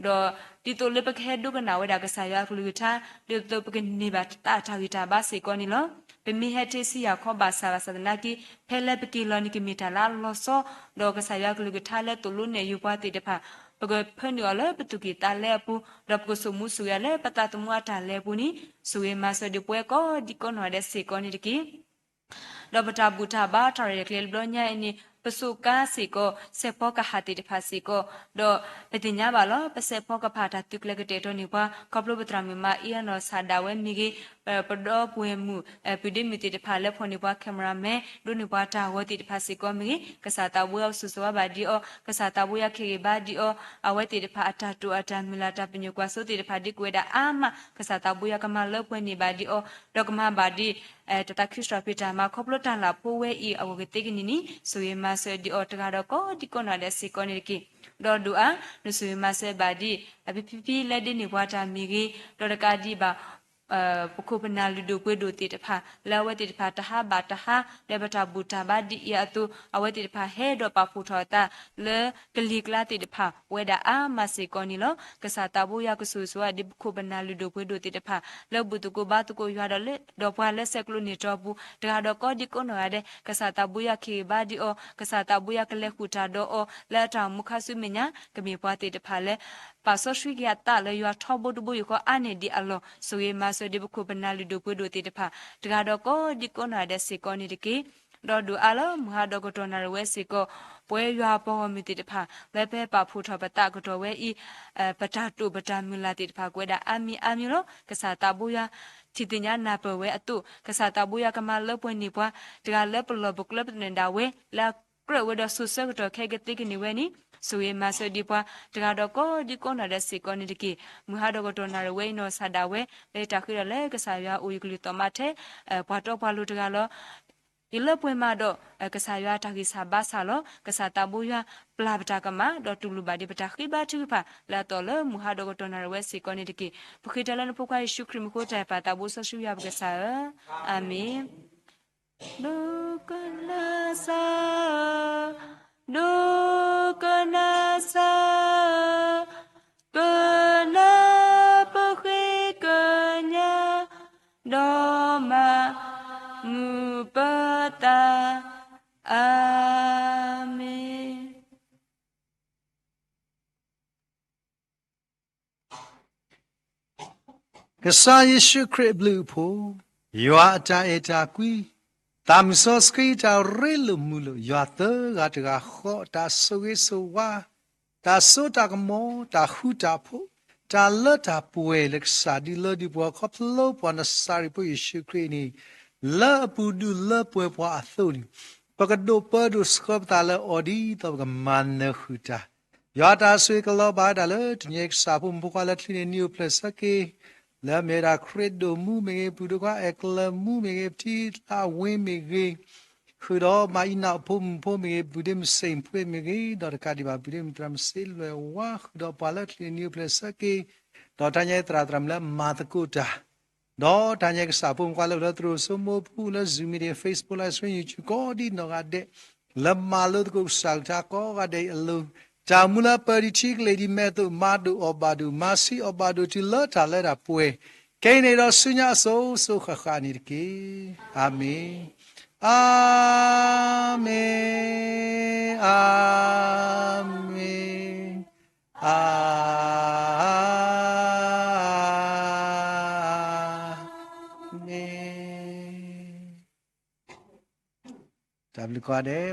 [SPEAKER 3] တော့တီတိုလေပခဲဒုကနာဝဲဒါကဆာရဖလူထာတီတိုပကနေဘာတာထာဝီတာဘာစီကောနီလောပမီဟက်တီစီယာခောဘာဆာဆဒနာကီဖဲလဲပကီလောနီကီမီတာလာလောဆောဒေါကဆာရကလူကထာလဲတူလူနေယူပွားတိတဖာပကဖန်ယောလဲပတုကီတာလဲပူရပကဆုမှုဆူရလဲပတာတမွားတာလဲပူနီဆူဝေမဆဒီပွဲကောဒီကောနော်တဲ့စီကောနီတကီလောပတာဘူတာဘာထာရကလေဘလညာအင်း ပစုကားစီကိုစေဖောကဟာတိတဖာစီကိုတော့ပတိညာပါလောပစေဖောကဖာတာတုကလကတေတော့နေပါကပလပတရမမအီယနောဆာဒါဝဲမီကြီးပဒောပွေမှုပီဒီမီတီတဖာလက်ဖို့နေပါကင်မရာမန်ဒုနေပါတာဝတိတဖာစီကိုမီကစားတာဝဲဆူဆွာဘာဒီအောကစားတာဝဲခေဘာဒီအောအဝဲတီတဖာအတာတူအတာမီလာတာပညကွာဆိုတီတဖာဒီကွေဒါအာမကစားတာဝဲကမလက်ပွေနေဘာဒီအောဒေါကမဘာဒီတတခိစထပီတာမှာခေါပလတန်လာပိုဝဲဤအဝကတိကနီနီဆိုရမဆွေဒီအောတကတော့ကိုဒီကောနာတဲ့စီကောနေကီဒေါ်ဒူအာနုဆွေမဆဲဘာဒီအပီပီလက်ဒီနေဘွားတာမီကြီးဒေါ်တကာဒီဘာပခုပနာလူဒိုကွေဒိုတီတဖာလာဝတိတဖာတဟာဘာတဟာလေဘတာဘူတာဘာဒီရတူအဝတိတဖာဟဲဒေါ်ပါဖူထောတာလေကလီကလာတီတဖာဝဲဒါအာမစီကောနီလောကစားတာဘူရကဆူဆွာဒီပခုပနာလူဒိုကွေဒိုတီတဖာလောဘူတူကိုဘာတူကိုရွာတော့လေဒေါ်ပွားလက်ဆက်ကလူနေတော့ဘူးတကတော့ကောဒီကိုနော်ရတဲ့ကစားတာဘူရခေဘာဒီအောကစားတာဘူရကလက်ခူတာတော့အောလက်တာမုခဆုမညာကမြေပွားတီတဖာလေပါဆောရှိကရတာလေရွာထောဘဒဘူယကိုအနေဒီအလောဆိုရမဆိုဒီဘခုပနာလူဒိုပွေဒိုတီတဖာတကတော့ကောဒီကိုနာတဲ့စီကောနီတကေဒေါ်ဒူအလောမဟာဒေါကတော်နာဝဲစီကောပွဲရွာပေါ်မီတီတဖာလဲပဲပါဖူထောပတာကတော်ဝဲဤပတာတုပတာမူလာတီတဖာကွဲတာအမီလောကစားတာဘူယာတီတင်ညာနာပဝဲအတုကစားတာဘူယာကမလပွင့်နေပွားတကလဲပလောဘကလပ်နေတာဝဲလာကရဝဒဆူဆကတော့ခဲကတိကနေဝဲနီဆိုရင်မဆဒီပွားတကတော့ကိုဒီကိုနာတဲ့စီကောနေတကီမဟာတော့တော်နာဝဲနောဆာဒါဝဲလေတာခိရလဲကစားရွာဦးကလီတော်မတဲ့ဘွားတော့ဘွားလူတကလောဒီလပွင့်မတော့ကစားရွာတာခိစာဘာဆာလောကစားတာဘူရွာပလာပတာကမတော့တူလူပါဒီပတာခိဘာတူဖာလာတော်လမဟာတော့တော်နာဝဲစီကောနေတကီပခိတလနပုခွာရှုခရမကိုတိုင်ပါတာဘူဆရှုရပကစားအာမင်ဒုကနာစာဒုကနာစာကနာပခိကညာဒေါမမူပတာအာမင်
[SPEAKER 2] ကစားယေရှုခရစ်ဘလူးဖို့ယွာအတာအတာကွီတမ်ဆော့စကီတာရဲလူမူလူယွာတဂါတဂါခောတာဆိုဝေဆိုဝါတာဆိုတာကမောတာဟူတာဖို့တာလတာပွဲလက်စာဒီလဒီဘောခပ်လောပနစာရီပွေယေရှုခရစ်နီလာပူဒူလာပွဲပွားအသုနီပကဒိုပဒုစခပ်တာလအော်ဒီတော့ကမန်နဟူတာယွာတာဆွေကလောဘာဒါလတညက်စာဖုံဘွာလက်လီနီယိုပလက်စကေလာမေရာခရစ်ဒိုမူမေပူဒကွာအကလမူမေတီလာဝင်းမေဂေခရတော်မိုင်းနာဖုံဖုံမေပူဒမ်စိန်ဖွေမေဂေဒေါ်ကာဒီဘာပူဒမ်ထရမ်ဆီလဝါခဒေါ်ပါလက်လီနီယိုပလက်စကေဒေါ်တညက်တရာတရမ်လာမာတကူတာဒေါ်တညက်ကစာဖုံကွာလောထရဆမပူလာဇူမီဒီဖေ့စ်ဘုတ်လာဆွေယူချူကောဒီနောဂါဒေလမ်မာလောတကုဆာတာကောဂါဒေအလုံးဂျာမူလာပရီချီကလေဒီမဲတုမာဒူအဘာဒူမာစီအဘာဒူတီလာတာလဲတာပွဲကိနေတော့ဆုညာဆိုဆုခခာနီကေအာမင်အာမင်အာမင်အာမင် W ကွာတယ်